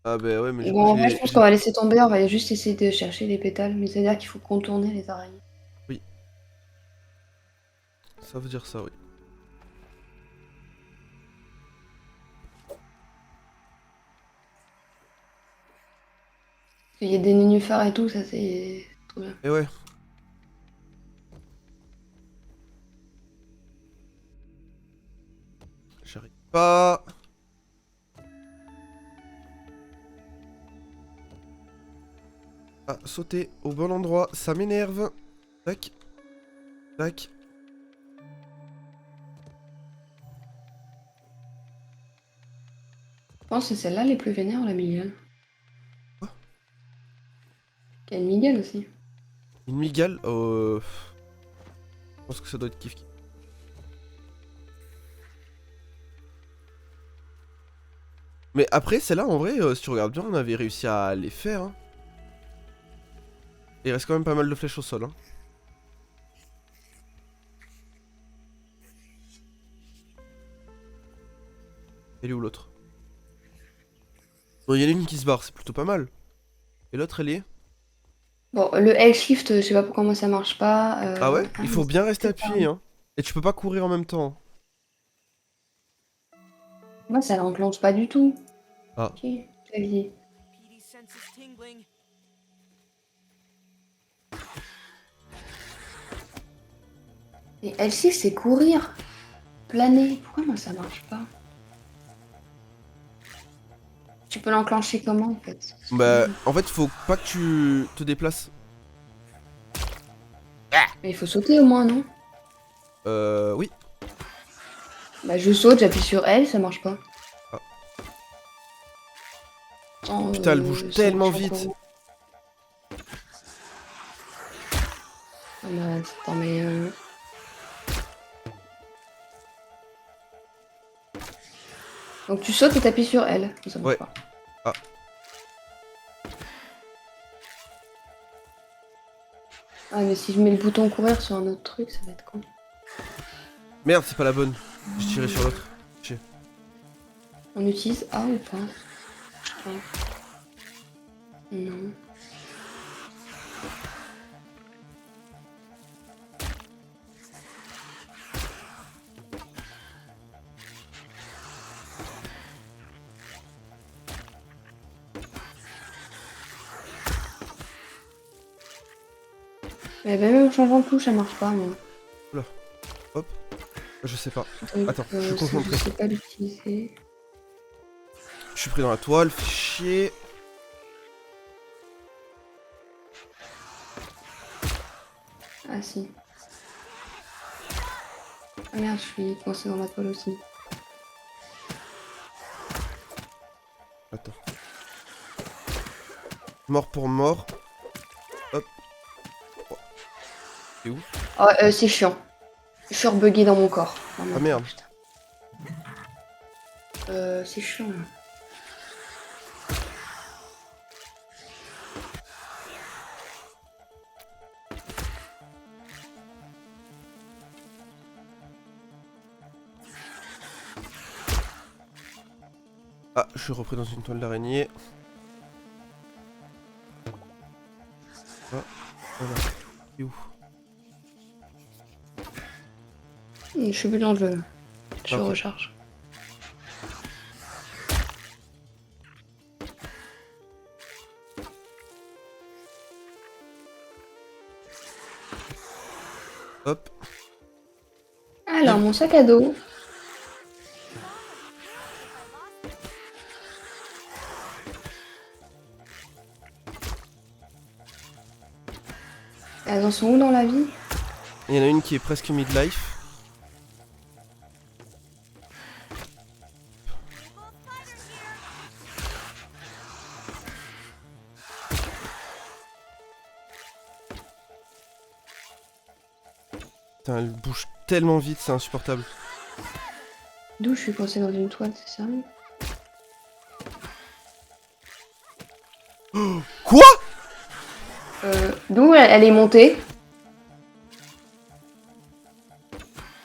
Ah bah ouais, mais du coup, Bon, en vrai, je pense qu'on va laisser tomber, on va juste essayer de chercher les pétales, mais c'est-à-dire qu'il faut contourner les araignées. Oui, ça veut dire ça, oui. Il y a des nénuphars et tout, ça c'est trop bien. Et ouais. J'arrive pas à sauter au bon endroit. Ça m'énerve. Tac, tac. Je pense que c'est celle-là les plus vénères, la migale. Quoi? Il y a une migale aussi. Une migale. Je pense que ça doit être kiff kiff. Mais après, celle-là, en vrai, si tu regardes bien, on avait réussi à les faire. Hein. Il reste quand même pas mal de flèches au sol. Hein. Elle est où l'autre? Bon, il y en a une qui se barre, c'est plutôt pas mal. Et l'autre, elle est... Bon, le L-shift, je sais pas pourquoi moi ça marche pas. Ah ouais? Ah, Il mais faut c'est bien rester peut-être pas. appuyé, hein. Et tu peux pas courir en même temps. Moi, ça l'enclenche pas du tout. Ah. Ok, clavier. Et L6, c'est courir, planer. Pourquoi moi ça marche pas? Tu peux l'enclencher comment en fait? C'est trop Bah, nul. en fait, faut pas que tu te déplaces. Mais il faut sauter au moins, non? Oui. Bah, je saute, j'appuie sur L, ça marche pas. Ah. Attends, Putain, elle bouge ça tellement marche en vite. comment? Ah bah, attends, mais. Donc tu sautes et t'appuies sur L. Ça marche Ouais. pas. Ah. Ah, mais si je mets le bouton courir sur un autre truc, ça va être con. Merde, c'est pas la bonne. J'ai tiré sur l'autre. Chier. On utilise A ou pas? Ah, non. Mais même en changeant de touche, ça marche pas, moi. Oula. Hop. Je sais pas. Donc, Attends, je suis ça, je concentré. sais pas l'utiliser. Je suis pris dans la toile, fais chier. Ah, si. Ah merde, je suis coincée dans la toile aussi. Attends. Mort pour mort. Hop. Oh. C'est où? Oh, c'est chiant. Je suis rebuguée dans mon corps. Oh, Ah merde, merde. putain. C'est chiant, là. Ah, je suis repris dans une toile d'araignée. Ah, voilà. C'est où? Je suis plus dans le jeu, là. Je Ah, ok. recharge. Hop. Alors, mon sac à dos. Elles en sont où dans la vie? Il y en a une qui est presque midlife. Putain, elle bouge tellement vite, c'est insupportable. D'où je suis coincée dans une toile, c'est sérieux? Quoi? D'où elle est montée?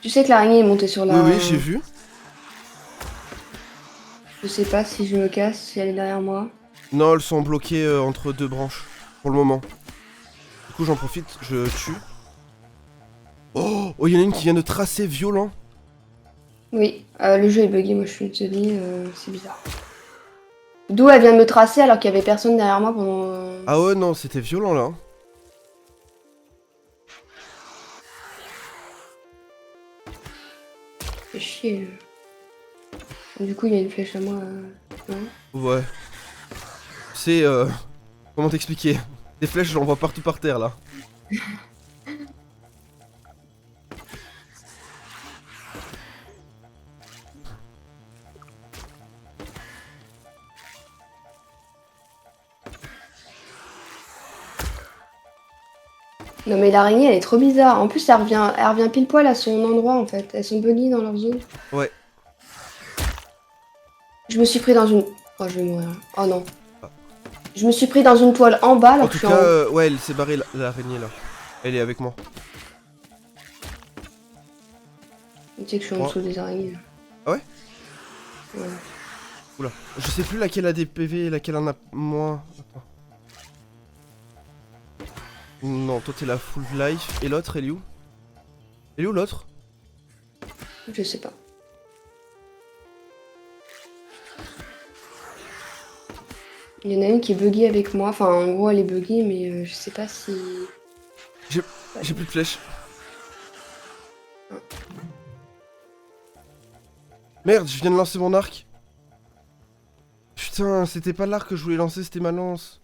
Tu sais que l'araignée est montée sur Oui, la... oui, j'ai vu. Je sais pas si je me casse, si elle est derrière moi. Non, elles sont bloquées entre deux branches. Pour le moment. Du coup, j'en profite, je tue. Oh, il y en a une qui vient de tracer violent. Oui, le jeu est bugué, moi je suis désolée, c'est bizarre. D'où elle vient de me tracer alors qu'il y avait personne derrière moi pendant... Ah ouais, non, c'était violent là. Hein. Fait chier. Du coup, il y a une flèche à moi. Non. Ouais. C'est comment t'expliquer? Des flèches, j'en vois partout par terre là. Non mais l'araignée elle est trop bizarre. En plus elle revient pile poil à son endroit en fait. Elles sont bunnies dans leur zone. Ouais. Je me suis pris dans une... Oh je vais mourir. Oh non. Je me suis pris dans une toile en bas alors En que je tout suis en cas, haut. ouais, elle s'est barrée l'araignée là. Elle est avec moi. Tu sais que je suis en Oh. dessous des araignées. Ah ouais? Ouais. Oula. Je sais plus laquelle a des PV et laquelle en a moins. Attends. Non, toi t'es la full life. Et l'autre, elle est où? Elle est où l'autre? Je sais pas. Il y en a une qui est buggée avec moi. Enfin en gros elle est buggée mais je sais pas si... J'ai plus de flèches. Merde, je viens de lancer mon arc. Putain, c'était pas l'arc que je voulais lancer, c'était ma lance.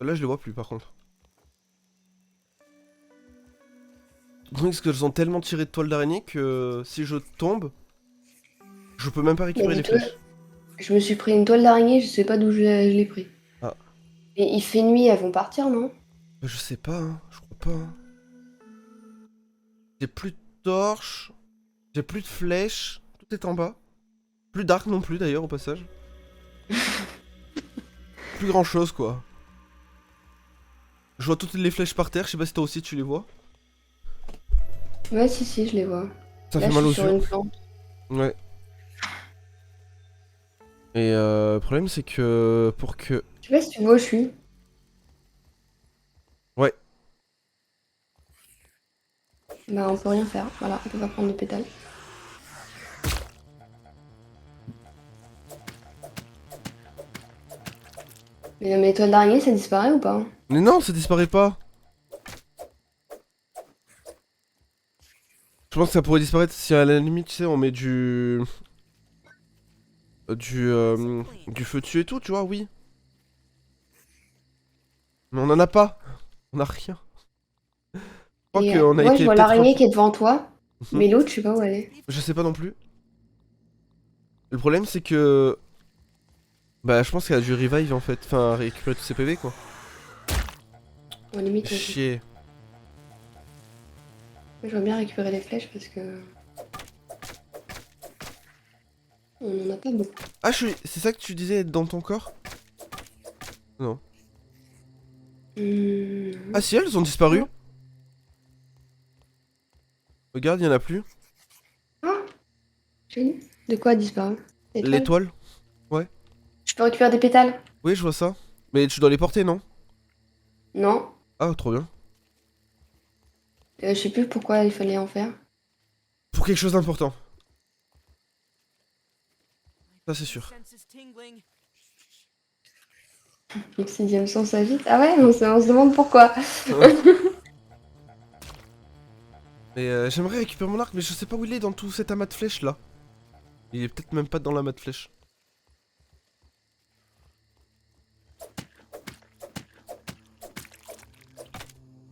Là, je les vois plus par contre. Parce qu'elles ont tellement tiré de toile d'araignée que si je tombe, je peux même pas récupérer les dis-toi, flèches. je me suis pris une toile d'araignée, je sais pas d'où je l'ai pris. Ah, Et il fait nuit, elles vont partir non? bah, je sais pas, hein, je crois pas. Hein. J'ai plus de torches, j'ai plus de flèches, tout est en bas. Plus d'arc non plus d'ailleurs au passage. Plus grand chose quoi. Je vois toutes les flèches par terre, je sais pas si toi aussi tu les vois. Ouais si je les vois. Ça Là fait je mal suis aux sur yeux. une plante. Ouais. Et le problème c'est que pour que... Je sais pas si tu vois où je suis. Ouais. Bah on peut rien faire, voilà, on peut pas prendre de pétales. Mais mes toiles d'araignée ça disparaît ou pas? Mais non, ça disparaît pas. Je pense que ça pourrait disparaître si à la limite, tu sais, on met du feu dessus et tout, tu vois, oui. Mais on en a pas. On a rien. Je crois Et qu'on a moi je été vois peut-être un l'araignée peu... qui est devant toi, Mhm. mais l'autre je sais pas où elle est. Je sais pas non plus. Le problème c'est que... Bah je pense qu'elle a dû revive en fait. Enfin récupérer tous ses PV quoi. Bon limite Chier. je veux bien récupérer les flèches parce que... On en a pas beaucoup. Ah c'est ça que tu disais être dans ton corps? Non. Ah Non. si elles ont disparu. Non. Regarde, il y en a plus. Ah, j'ai vu. De quoi a disparu? Étoile. L'étoile. Ouais. Je peux récupérer des pétales? Oui je vois ça. Mais tu dois les porter non? Non. Ah trop bien. Je sais plus pourquoi il fallait en faire. Pour quelque chose d'important. Ça c'est sûr. Mon sixième sens agite. Ah ouais, on se demande pourquoi. Mais j'aimerais récupérer mon arc, mais je sais pas où il est dans tout cet amas de flèches là. Il est peut-être même pas dans l'amas de flèches.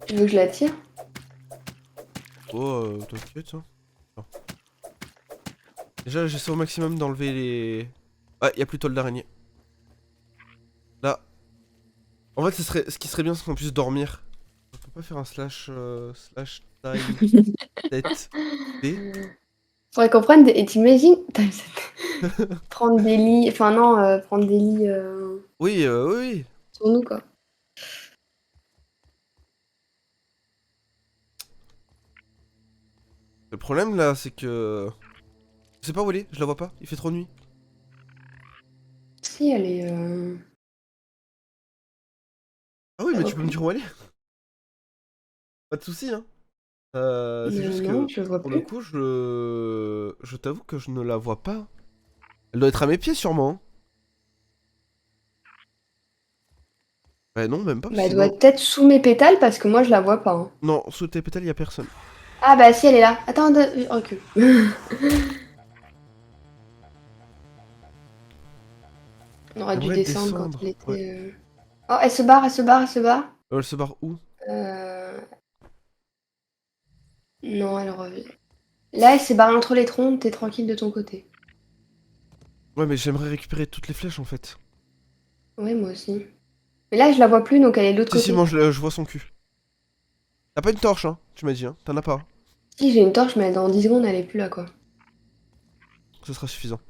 Tu veux que je la tire? Oh, t'inquiète. Hein. Non. Déjà, j'essaie au maximum d'enlever les... Ah, y a plus de toile d'araignée. Là. En fait, ce qui serait bien, c'est qu'on puisse dormir. On peut pas faire un slash time tête B. Faudrait qu'on prenne des... Et t'imagines? Prendre des lits... Enfin non, prendre des lits Oui, oui, oui. sur nous quoi. Le problème là, c'est que... Je sais pas où elle est, je la vois pas, il fait trop nuit. Si, elle est... Ah oui, ça mais voit tu peux me plus. dire où elle est. Pas de soucis, hein. C'est juste Non, que, je le vois pour le plus. coup, je t'avoue que je ne la vois pas. Elle doit être à mes pieds, sûrement. Hein. Bah non, même pas, Bah, elle doit sinon... être peut-être sous mes pétales parce que moi, je la vois pas. Hein. Non, sous tes pétales, y a personne. Ah bah si, elle est là. Attends, recule. On aurait dû J'aimerais descendre quand descendre. elle Ouais. était... Oh, elle se barre, elle se barre, elle se barre. Elle se barre où? Euh... Non, elle revient. Là, elle s'est barrée entre les troncs, t'es tranquille de ton côté. Ouais, mais j'aimerais récupérer toutes les flèches, en fait. Ouais, moi aussi. Mais là, je la vois plus, donc elle est de l'autre Si, si, côté. moi, je vois son cul. T'as pas une torche, hein, tu m'as dit, hein. T'en as pas. Si, j'ai une torche, mais dans 10 secondes, elle est plus là, quoi. Ce sera suffisant.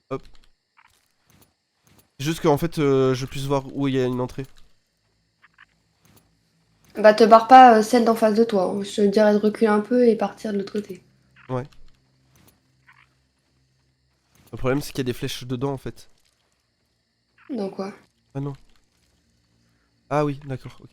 Hop. C'est juste qu'en fait, je puisse voir où il y a une entrée. Bah, te barre pas celle d'en face de toi. Hein. Je te dirais de reculer un peu et partir de l'autre côté. Ouais. Le problème, c'est qu'il y a des flèches dedans, en fait. Dans quoi? Ah non. Ah oui, d'accord. Ok.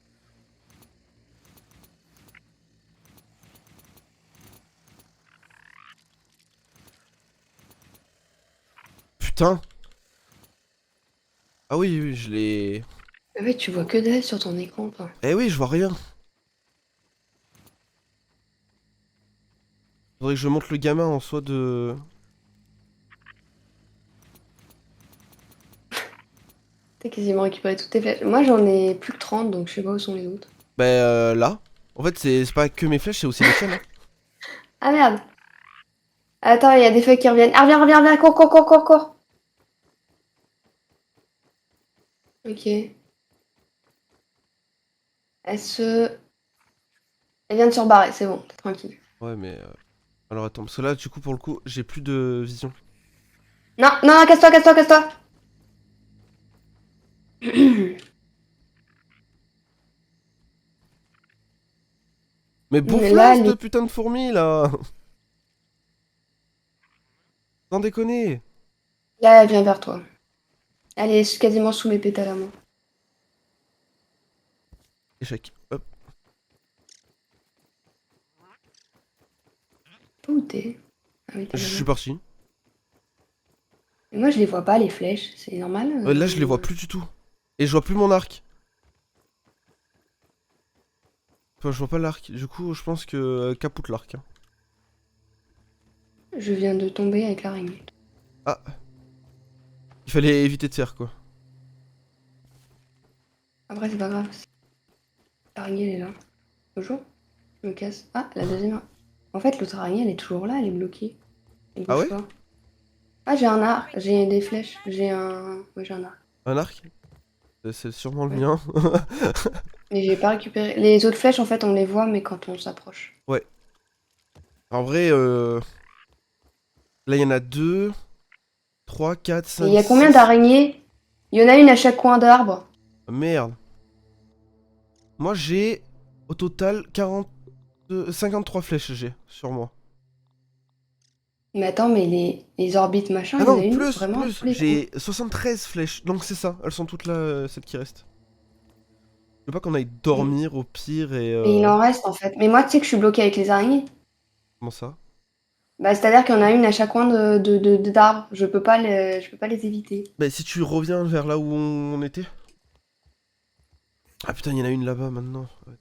Putain. Ah oui, oui, je l'ai... Ah ouais, tu vois que dalle sur ton écran, toi. Eh oui, je vois rien. Faudrait que je monte le gamin en soi de... T'as quasiment récupéré toutes tes flèches. Moi, j'en ai plus que 30, donc je sais pas où sont les autres. Bah là. En fait, c'est pas que mes flèches, c'est aussi les tiennes. Hein. Ah merde! Attends, il y a des feuilles qui reviennent. Ah, reviens, reviens, reviens, cours, cours, cours, cours, cours! Ok. Elle se... Elle vient de se rebarrer, c'est bon, t'es tranquille. Ouais, mais... Alors attends, parce que là, du coup, pour le coup, j'ai plus de vision. Non, non, non, casse-toi, casse-toi, casse-toi! Mais Mais là, bouffe-la, les... cette putain de fourmi, là. Sans déconner. là, elle vient vers toi. Elle est quasiment sous mes pétales à moi. Échec. Hop. Où t'es? Ah oui, t'es Je suis là-bas. parti. Mais moi, je les vois pas, les flèches. C'est normal? Là, je les vois plus du tout. Et je vois plus mon arc. Enfin, je vois pas l'arc. Du coup, je pense que capoute l'arc. Hein. Je viens de tomber avec l'araignée. Ah. Il fallait éviter de faire quoi. Après, c'est pas grave. L'araignée, elle est là. Bonjour. Je me casse. Ah, la deuxième. En fait, l'autre araignée, elle est toujours là, elle est bloquée. Elle Ah bouge ouais? pas. Ah, j'ai un arc, j'ai des flèches, j'ai un... Ouais, j'ai un arc. Un arc? C'est sûrement le Ouais. mien. Mais j'ai pas récupéré. Les autres flèches, en fait, on les voit, mais quand on s'approche. Ouais. En vrai, là, il y en a 2, 3, 4, Et il 5, y a combien 6. d'araignées? Il y en a une à chaque coin d'arbre. Merde. Moi, j'ai au total 53 flèches j'ai sur moi. Mais attends, mais les orbites machin, Ah il y en non, a une plus, vraiment à plus. tous les coins. J'ai 73 flèches. Donc c'est ça. Elles sont toutes là, celles qui restent. Je veux pas qu'on aille Mm. dormir au pire et... Mais il en reste, en fait. Mais moi, tu sais que je suis bloquée avec les araignées. Comment ça? Bah, c'est-à-dire qu'il y en a une à chaque coin d'arbre. Je peux pas les éviter. Bah si tu reviens vers là où on était. Ah putain, il y en a une là-bas maintenant. Ouais.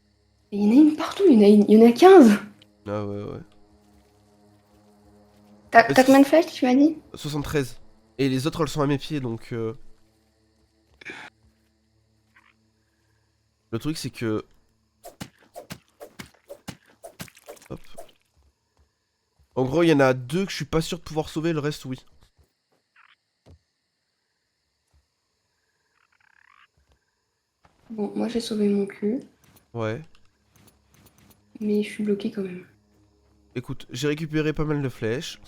Mais il y en a une partout, il y en a 15. Ah ouais, ouais. T'as combien de flèches, tu m'as dit? 73. Et les autres, elles sont à mes pieds, donc... Le truc, c'est que... Hop. En gros, il y en a 2 que je suis pas sûr de pouvoir sauver, le reste, oui. Bon, moi j'ai sauvé mon cul, Ouais. mais je suis bloquée quand même. Écoute, j'ai récupéré pas mal de flèches.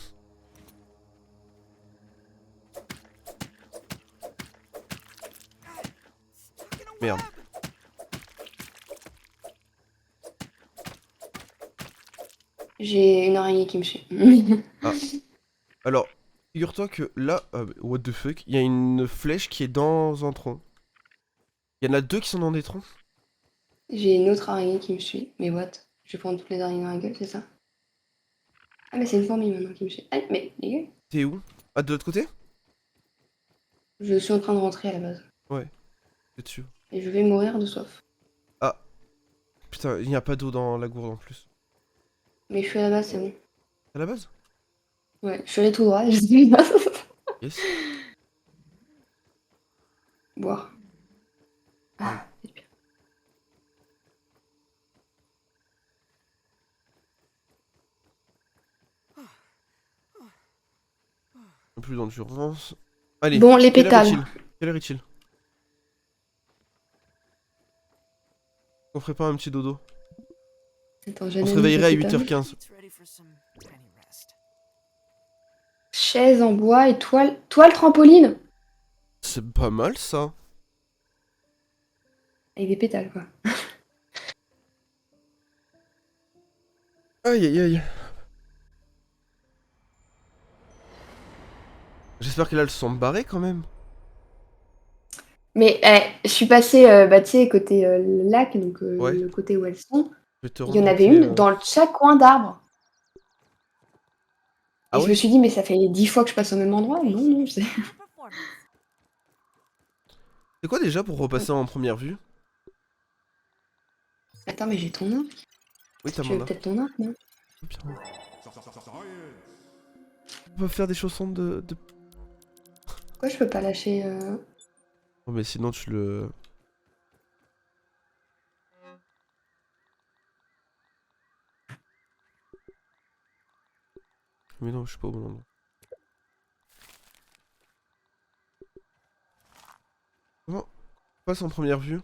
Merde. J'ai une araignée qui me suit. Ah. Alors, figure-toi que là, what the fuck, il y a une flèche qui est dans un tronc. Il y en a deux qui sont dans des troncs. J'ai une autre araignée qui me suit. Mais what? Je vais prendre toutes les araignées dans la gueule, c'est ça? Ah, mais c'est une fourmi maintenant qui me suit. Ah, mais les gars, T'es où? Ah, de l'autre côté? je suis en train de rentrer à la base. Ouais, c'est dessus. Et je vais mourir de soif. Ah, putain, il n'y a pas d'eau dans la gourde en plus. Mais je suis à la base, c'est bon. À la base? Ouais, je suis allée tout droit. Je suis Yes. boire. Ah, c'est bien. Plus d'endurance. Allez, Bon, les quelle heure pétales. est-il? Quelle heure est-il? On ferait pas un petit dodo? Attends, On se j'analyse les réveillerait à pétales. 8h15. Chaise en bois et toile trampoline. C'est pas mal ça. Avec des pétales, quoi. Aïe aïe aïe. J'espère que là elles se sont barrées quand même. Mais je suis passée, bah, tu sais, côté lac, donc Ouais, le côté où elles sont. je vais te Il y en rendre avait vite une dans chaque coin d'arbre. Ah Et je me ouais? suis dit, mais ça fait 10 fois que je passe au même endroit. Non, non, c'est... C'est quoi déjà pour repasser en première vue? Attends, mais j'ai ton arc. Oui, t'as Tu mon veux arc. peut-être ton arc, non? Bien. On peut faire des chaussons de... Pourquoi je peux pas lâcher Oh mais sinon tu le... Mais non, je suis pas au bon endroit. Comment on passe en première vue?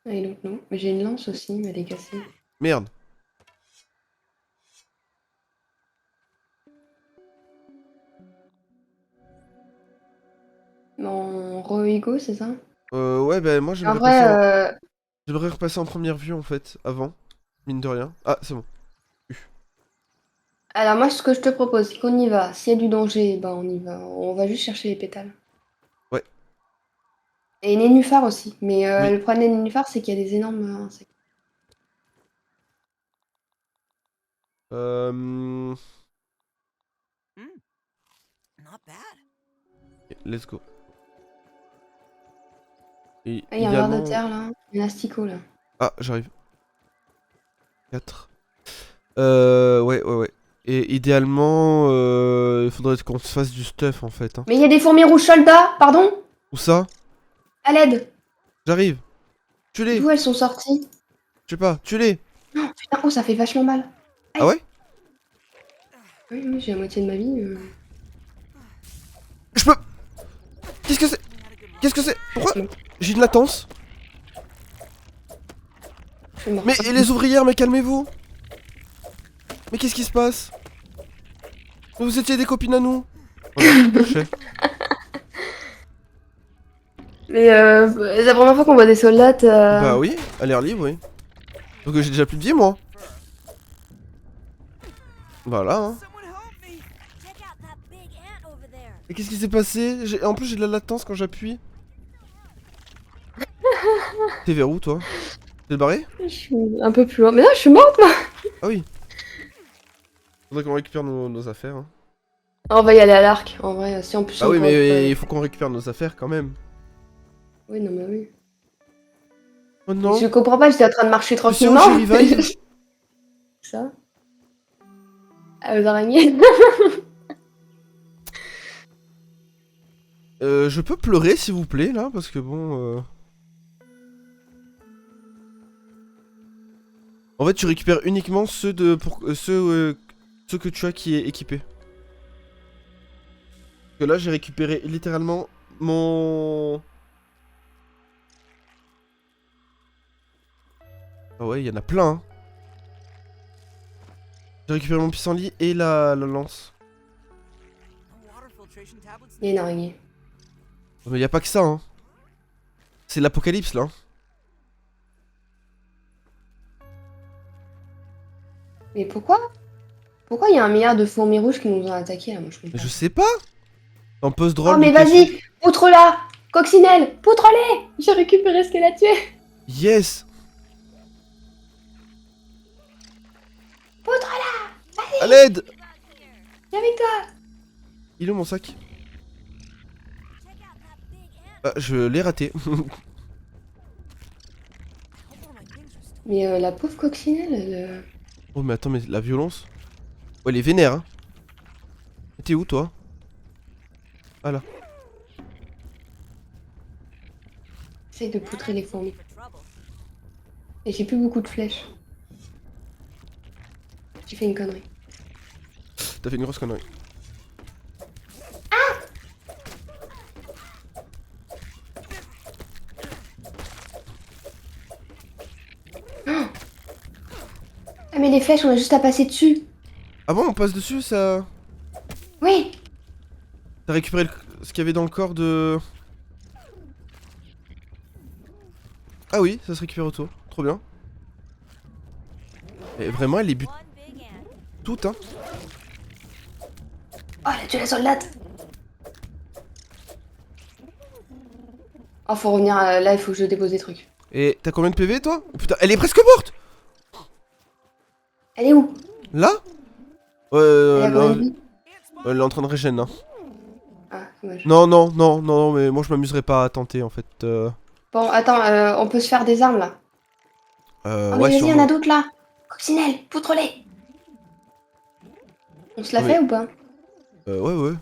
I don't know. Mais j'ai une lance aussi, mais elle est cassée. Merde. En Roigo, c'est ça? Ouais, bah moi En vrai, j'aimerais repasser en première vue en fait, avant. Mine de rien. Ah, c'est bon. alors moi, ce que je te propose, c'est qu'on y va. S'il y a du danger, bah on y va. On va juste chercher les pétales. Ouais, Et nénuphar aussi. Mais oui. le problème des nénuphars, c'est qu'il y a des énormes insectes. Euh... Not bad. ok, let's go. Et Ah, il y a un ver de idéalement... terre là. Il y a un asticot là. Ah, j'arrive. 4. Ouais, ouais, ouais. Et idéalement, il faudrait qu'on se fasse du stuff en fait. Hein. Mais il y a des fourmis rouges soldats, pardon? Où ça? À l'aide! J'arrive. Tue-les. D'où elles sont sorties? Je sais pas, tue-les. Non, putain, oh, ça fait vachement mal. Ah ouais? Oui, oui, j'ai la moitié de ma vie. Je peux... Qu'est-ce que c'est? Qu'est-ce que c'est? Pourquoi? Non, J'ai une latence. je suis morte. Mais et les ouvrières, mais calmez-vous. Mais qu'est-ce qui se passe? Vous étiez des copines à nous. Voilà, je sais. Mais c'est la première fois qu'on voit des soldats. Bah oui, à l'air libre, oui. Donc j'ai déjà plus de vie, moi. Voilà, hein. Someone help me! Check out that big ant over there. Et qu'est-ce qui s'est passé? En plus, j'ai de la latence quand j'appuie. T'es vers où, toi? T'es barré? Je suis un peu plus loin. Mais non, je suis morte, moi! Ah oui. Faudrait qu'on récupère nos affaires. Hein. On va y aller à l'arc, en vrai. Si en plus Ah on oui, peut- mais il faut qu'on récupère nos affaires quand même. Oui, non, mais oui. Oh non. Je comprends pas, j'étais en train de marcher Tu sais où tranquillement. j'ai revive? Ça? Ah, aux araignées? Je peux pleurer, s'il vous plaît, là, parce que bon... En fait, tu récupères uniquement ceux ceux que tu as qui est équipé. Parce que là, j'ai récupéré littéralement mon... Ah ouais, il y en a plein, hein. J'ai récupéré mon pissenlit et la lance. No water filtration tablets. Il y a une araignée. Mais y a pas que ça, hein. C'est l'apocalypse, là. Mais pourquoi? Pourquoi il y a un milliard de fourmis rouges qui nous ont attaqués là? Moi je Mais comprends. je sais pas. Un post drôle. Oh mais de question. vas-y! Poutre-la! Coccinelle! Poutre-les! J'ai récupéré ce qu'elle a tué! Yes. Poutre-la! À l'aide. Viens avec toi! Il est où mon sac? Check out that big ant. Ah, je l'ai raté. Hope all my things are still. Mais la pauvre coccinelle, elle... Oh mais attends, mais la violence. Oh, elle est vénère, hein. T'es où toi? Ah là. essaye de poutrer les fourmis. For trouble. Et j'ai plus beaucoup de flèches. J'ai fait une connerie. T'as fait une grosse connerie. Ah mais les flèches, on a juste à passer dessus. Ah bon, on passe dessus, ça. Oui! T'as récupéré ce qu'il y avait dans le corps de. Ah oui, ça se récupère autour. Trop bien. Et vraiment, elle est but One big ant. toute, hein. Oh, elle a tué la soldate! Oh, faut revenir là, il faut que je dépose des trucs. Et t'as combien de PV toi? Oh, putain, elle est presque morte! Elle est où? Là? Elle a combien de elle, vie? elle est en train de régénérer. Hein. Ah, dommage. Non, non, non, non, non, mais moi je m'amuserais pas à tenter en fait. Bon, attends, on peut se faire des armes là. Oh, mais Ouais, vas-y, il y en sûrement. a d'autres là. Coccinelle, poutre-les. On se la Oui. fait ou pas? Ouais, ouais.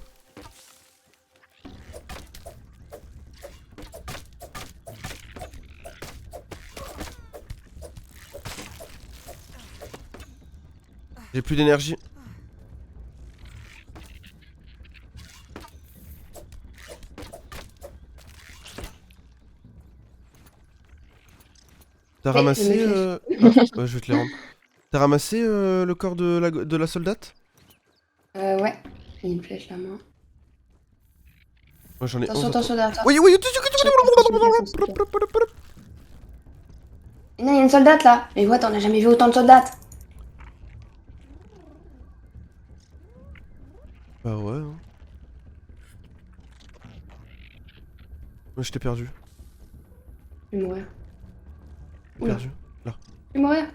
J'ai plus d'énergie. T'as Oui, ramassé. je me Ouais, je vais te les rendre. T'as ramassé le corps de la soldate? Ouais. J'ai une flèche là, moi. Moi j'en ai 11. Attention, attention derrière toi. Oui, oui, Non, il y a une soldate là. Mais what, on n'a jamais vu autant de soldates. Bah ouais. Hein. Moi je t'ai perdu. Je vais mourir. Oula. Perdu. Je vais mourir.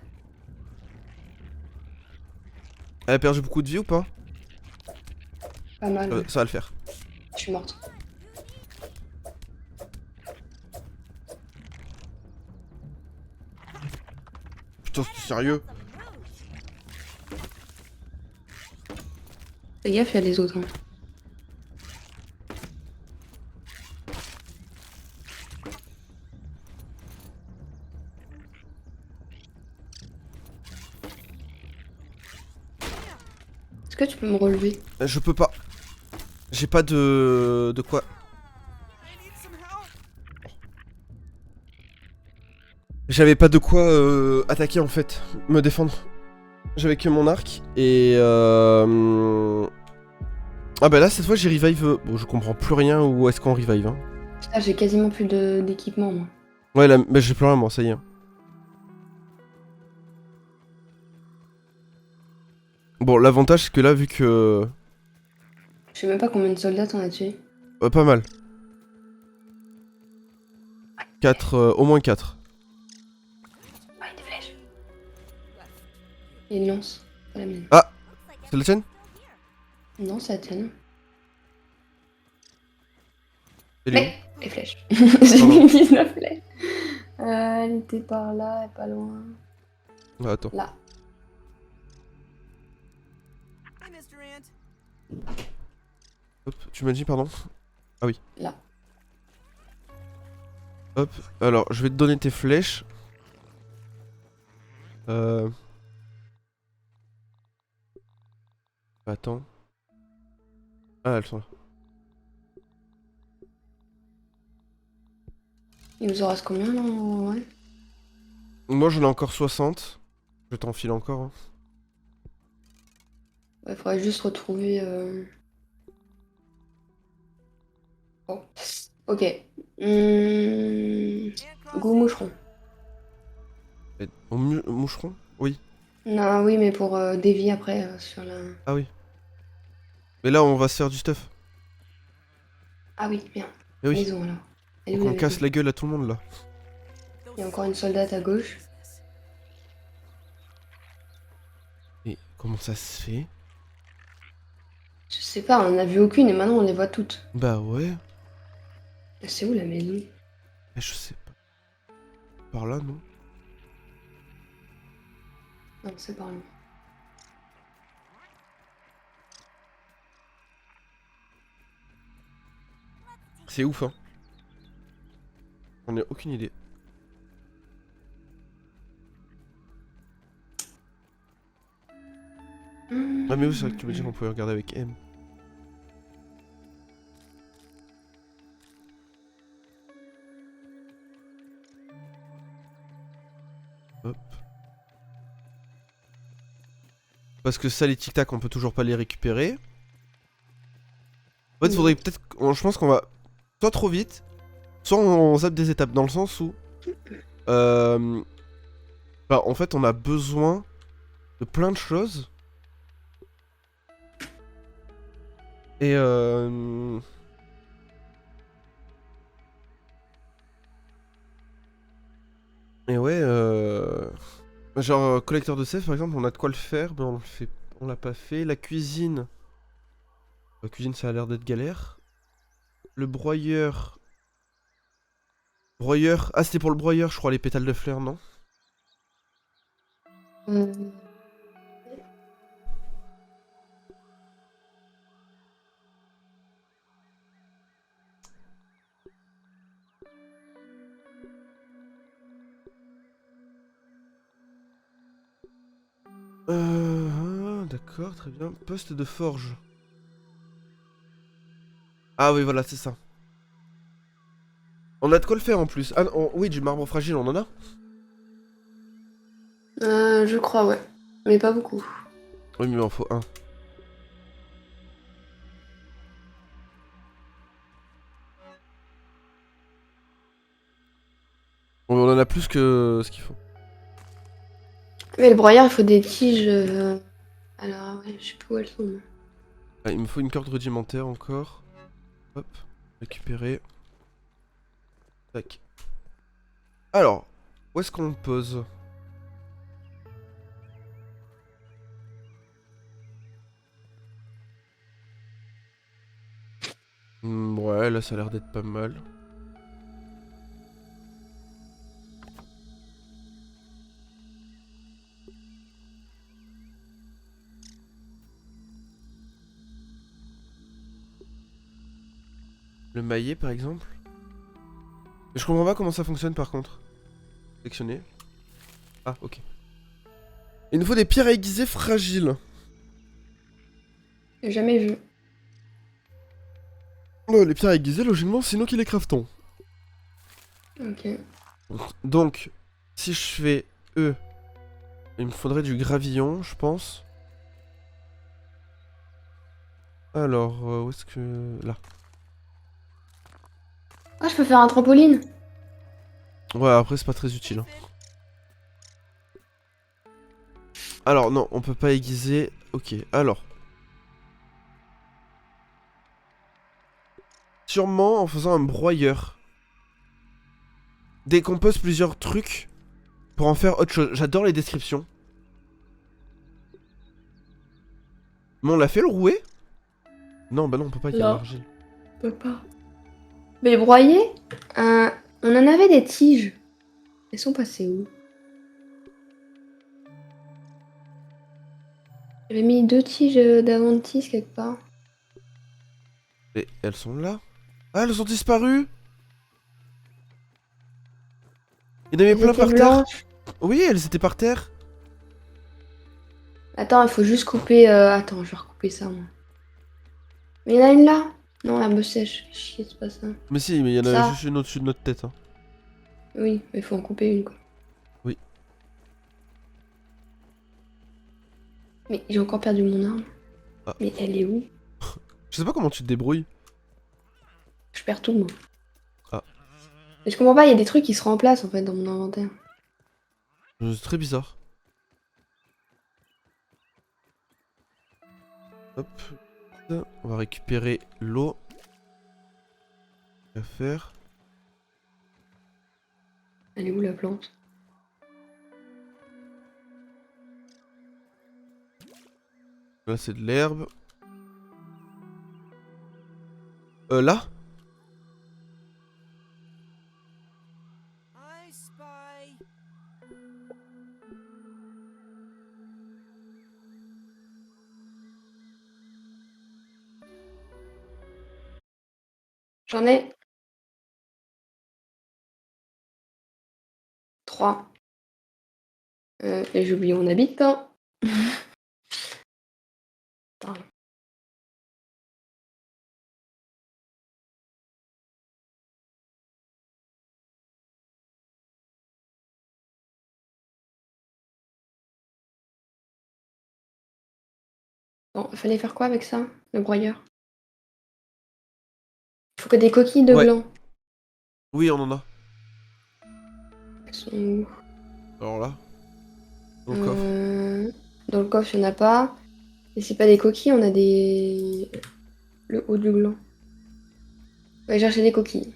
Elle a perdu beaucoup de vie ou pas? Pas mal. Ouais. Ça va le faire. Je suis morte. Putain, c'est sérieux? Fais gaffe, il y a les autres. Hein. Est-ce que tu peux me relever? Je peux pas. J'ai pas de quoi. I need some help. J'avais pas de quoi attaquer en fait, me défendre. J'avais que mon arc et ah bah là cette fois j'ai revive. Bon je comprends plus rien où est-ce qu'on revive hein. Putain, j'ai quasiment plus d'équipement moi. Ouais là bah, j'ai plus rien moi ça y est. Bon l'avantage c'est que là vu que... Je sais même pas combien de soldats on a tué. pas mal. 4, au moins 4. Ouais, des flèches. Et une lance. Pas la mienne. Ah, Looks like c'est la tienne? Non, c'est la tienne. Elle est où? Mais, les flèches. J'ai mis 19 flèches. Elle était par là, elle est pas loin. Ah, attends. Là. Hey, Mr. Ant. Hop, tu m'as dit pardon? Ah oui. Là. Hop, alors je vais te donner tes flèches. Attends. Ah elles sont là. Il nous en reste combien là? Ouais. Moi j'en ai encore 60. Je t'en file encore. Hein. Ouais, faudrait juste retrouver. Bon. Ok. Ant Go moucheron. Moucheron? Oui. Non, oui, mais pour dévier après sur la... Ah oui. Mais là, on va se faire du stuff. Ah oui, bien. Eh oui. Maison alors. Elle est où Donc la on casse maison? la gueule à tout le monde là. Il y a encore une soldate à gauche. Et comment ça se fait? Je sais pas, on en a vu aucune et maintenant on les voit toutes. Bah ouais. C'est où la maison? Je sais pas. Par là, non? Non, c'est par là. C'est ouf, hein. On a aucune idée. Ah mais oui, c'est vrai que tu m'as dit qu'on pouvait regarder avec M. Hop. Parce que ça, les tic-tac, on peut toujours pas les récupérer. En fait, il faudrait peut-être... Je pense qu'on va... Soit trop vite, soit on zappe des étapes. Dans le sens où... Bah, en fait, on a besoin de plein de choses. Et Et ouais, genre collecteur de sève par exemple, on a de quoi le faire, mais on l'a pas fait. La cuisine, ça a l'air d'être galère. Le broyeur, ah c'était pour le broyeur, je crois les pétales de fleurs, non? D'accord, très bien. Poste de forge. Ah oui, voilà, c'est ça. On a de quoi le faire en plus. Ah oui, du marbre fragile, on en a? Je crois, ouais. Mais pas beaucoup. Oui, mais il en faut un. On en a plus que ce qu'il faut. Mais le broyeur, il faut des tiges. Alors, ouais, je sais pas où elles sont. Ah, il me faut une corde rudimentaire encore. Hop, récupérer. Tac. Alors, où est-ce qu'on le pose? Ouais, là ça a l'air d'être pas mal. Le maillet par exemple. Je comprends pas comment ça fonctionne par contre. Sélectionner. Ah, ok. Il nous faut des pierres aiguisées fragiles. J'ai jamais vu. Les pierres aiguisées, logiquement, c'est nous qui les craftons. Ok. Donc, si je fais E, il me faudrait du gravillon, je pense. Alors, où est-ce que... Là. Ah, je peux faire un trampoline. Ouais, après c'est pas très utile. Hein. Alors, non, on peut pas aiguiser. Ok, alors. Sûrement en faisant un broyeur. Décompose plusieurs trucs pour en faire autre chose. J'adore les descriptions. Mais on l'a fait le rouet? Non, bah non, on peut pas, il y a Non. l'argile. Je peux pas. Mais broyer, on en avait des tiges. Elles sont passées où? J'avais mis 2 tiges d'Aventis quelque part. Et elles sont là? Ah, elles ont disparu! Il y en avait Elles plein étaient par terre. blanches. Oui, elles étaient par terre. Attends, il faut juste couper. Attends, je vais recouper ça, moi. Mais il y en a une là? Non, l'herbe sèche. Chier, c'est pas ça. Mais si, mais il y en a Ça. juste une au-dessus de notre tête. Hein. Oui, mais il faut en couper une, quoi. Oui. Mais j'ai encore perdu mon arme. Ah. Mais elle est où? Je sais pas comment tu te débrouilles. Je perds tout, moi. Ah. Mais je comprends pas, il y a des trucs qui se remplacent en fait dans mon inventaire. C'est très bizarre. Hop. On va récupérer l'eau. À faire. Elle est où la plante? Là, c'est de l'herbe. Là? I spy. J'en ai 3. Et j'ai oublié mon habitant. Pardon. Bon, il fallait faire quoi avec ça, le broyeur? Il faut que des coquilles de Ouais. gland. Oui, on en a. Elles sont où? Alors là. Dans le coffre. Dans le coffre, il n'y en a pas. Et c'est pas des coquilles, on a des... Le haut du gland. On va chercher des coquilles.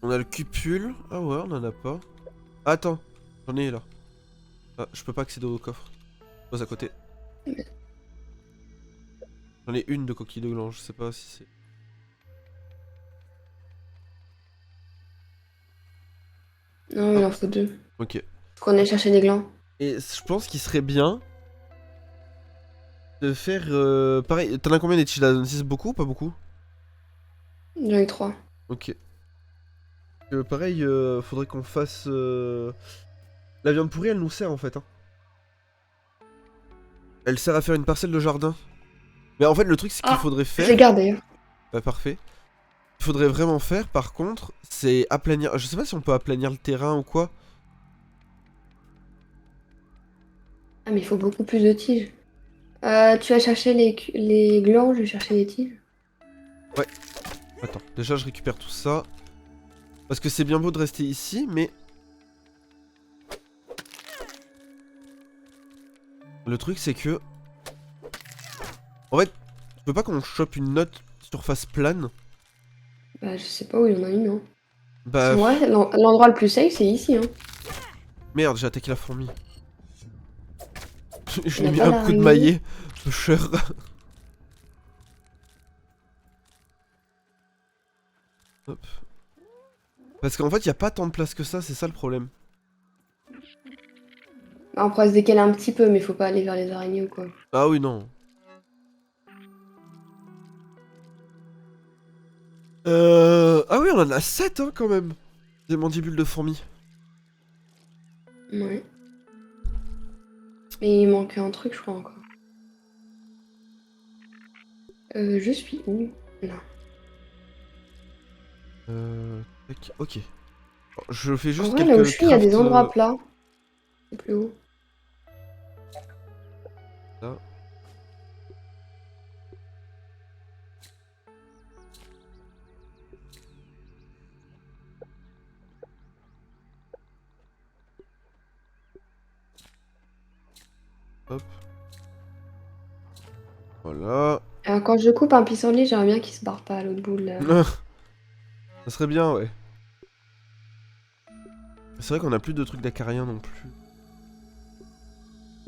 On a le cupule. Ah ouais, on en a pas. Ah, attends, j'en ai là. Ah, je peux pas accéder au coffre. Pose à côté. J'en ai une de coquille de gland, je sais pas si c'est... Non, il en faut 2. Ok. Faut qu'on aille chercher des glands. Et je pense qu'il serait bien de faire... pareil, t'en as combien des tiges là? 6, beaucoup ou pas beaucoup? J'en ai 3. Ok. Pareil, faudrait qu'on fasse... La viande pourrie, elle nous sert en fait. Hein. Elle sert à faire une parcelle de jardin. Mais en fait, le truc, c'est qu'il Ah, faudrait je les faire... garde d'ailleurs. Bah, parfait. Il faudrait vraiment faire, par contre, c'est aplanir... Je sais pas si on peut aplanir le terrain ou quoi. Ah, mais il faut beaucoup plus de tiges. Tu vas chercher les glands, je vais chercher les tiges. Attends, déjà, je récupère tout ça. Parce que c'est bien beau de rester ici, mais... Le truc, c'est que... En fait, tu peux pas qu'on chope une note surface plane? Bah, je sais pas où il y en a une, hein. Bah... Ouais, l'endroit le plus safe, c'est ici, hein. Merde, j'ai attaqué la fourmi. Je On lui a ai mis pas un coup de l'araignée. maillet. Pusher. Hop. Parce qu'en fait, y a pas tant de place que ça, c'est ça le problème. Bah, on pourrait se décaler un petit peu, mais faut pas aller vers les araignées ou quoi. Ah oui, non. Ah oui, on en a 7 hein, quand même. Des mandibules de fourmis. Ouais. Mais il manque un truc, je crois, encore. Je suis où? Non. Tac, ok. Bon, je fais En juste vrai, là où je quelques suis, il y a des crafts. endroits plats. C'est plus haut. Là. Hop. Voilà. Alors, quand je coupe un pissenlit, j'aimerais bien qu'il se barre pas à l'autre bout, là. Ça serait bien, ouais. C'est vrai qu'on a plus de trucs d'acariens non plus.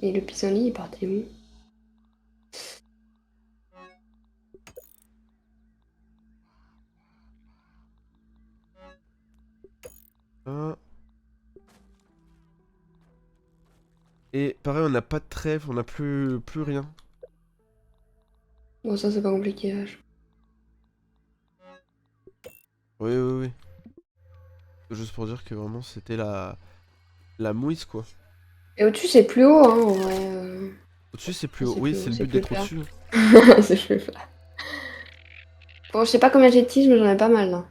Et le pissenlit, il partait où? Ah. Et pareil, on n'a pas de trèfle, on n'a plus rien. Bon, ça, c'est pas compliqué, vache. Oui, oui, oui. Juste pour dire que vraiment c'était la mouise quoi. Et au-dessus, c'est plus haut, hein, en vrai. Au-dessus c'est plus Ah, haut. c'est Oui, plus haut, c'est le c'est but plus d'être plat. au-dessus. C'est plus plat. Bon, je sais pas combien j'ai de tiges, mais j'en ai pas mal, là.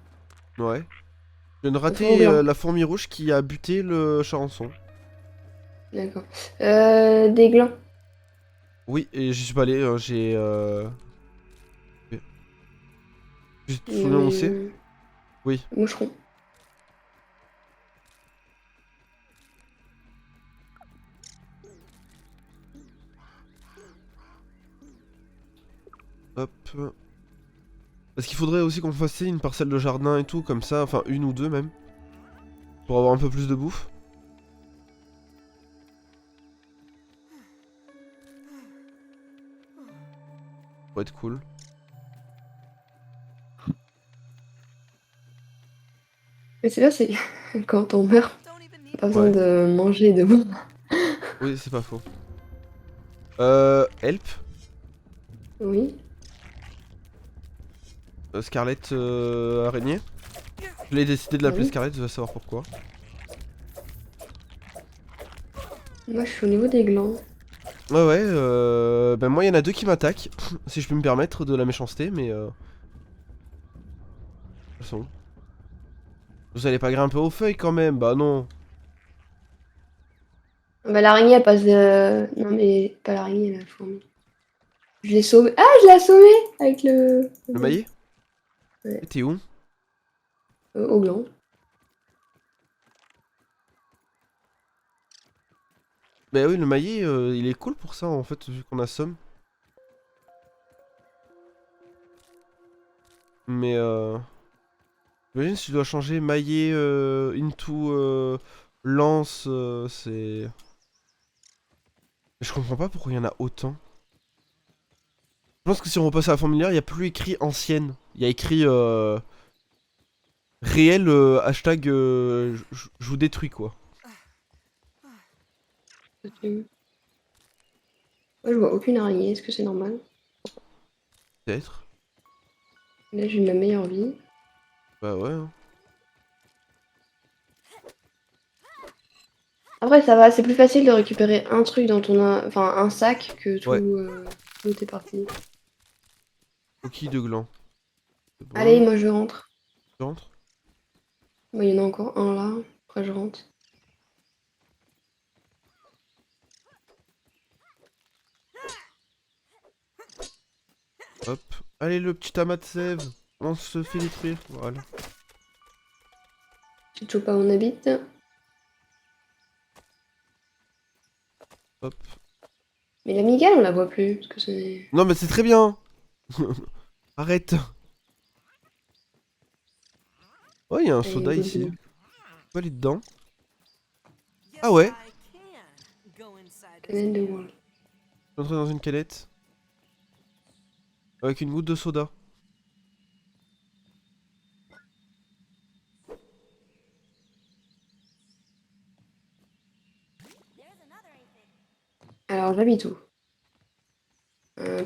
Ouais. Je viens de Il faut au rater gland. la fourmi rouge qui a buté le charançon. D'accord. Des glands. Oui, et j'y suis pas allé, j'ai... Tu te souviens où c'est? Oui. Moucheron. Hop. Parce qu'il faudrait aussi qu'on fasse une parcelle de jardin et tout, comme ça, enfin une ou deux même. Pour avoir un peu plus de bouffe. Ça pourrait être cool. Mais c'est là, c'est quand on meurt, Don't even need pas besoin Ouais. de manger et de boire. Oui, c'est pas faux. Help. Oui. Scarlett araignée. Je l'ai décidé de l'appeler Oui. Scarlett, tu vas savoir pourquoi. Moi, je suis au niveau des glands. Ouais, ouais, ben moi, il y en a deux qui m'attaquent, si je peux me permettre de la méchanceté, mais de toute façon. Vous allez pas grimper aux feuilles quand même, bah non. Bah, l'araignée, elle passe de... Non, mais pas l'araignée, la fourmi. Je l'ai sauvée. Ah, je l'ai assommée avec le... Le maillet? Ouais. Et t'es où? Au gland. Bah oui, le maillet, il est cool pour ça, en fait, vu qu'on assomme. Mais imagine si tu dois changer maillet into lance, c'est... Je comprends pas pourquoi il y en a autant. Je pense que si on repasse à la fourmilière, il y a plus écrit ancienne. Il y a écrit réel hashtag je vous détruis quoi. Moi, je vois aucune araignée. Est-ce que c'est normal? Peut-être. Là, j'ai la meilleure vie. Bah ouais. Hein. Après, ça va, c'est plus facile de récupérer un truc dans ton... Enfin, un sac que tout... Ouais. Tout est parti. Coquille de gland. C'est bon. Allez, moi, je rentre. Tu rentres. Bah, il y en a encore un là. Après, je rentre. Hop. Allez le petit amas de sève. On se fait détruire. Voilà. Tu te chopes pas où on habite. Hop. Mais la migale, on la voit plus. Parce que c'est... Non mais c'est très bien. Arrête. Oh il y a un Elle est soda au bout ici. du- Quoi aller dedans? Yes, Ah ouais. I can go inside this Canette de can. Wall. Je suis entré dans une canette. Avec une goutte de soda. There's another aphid. Alors, j'habite où?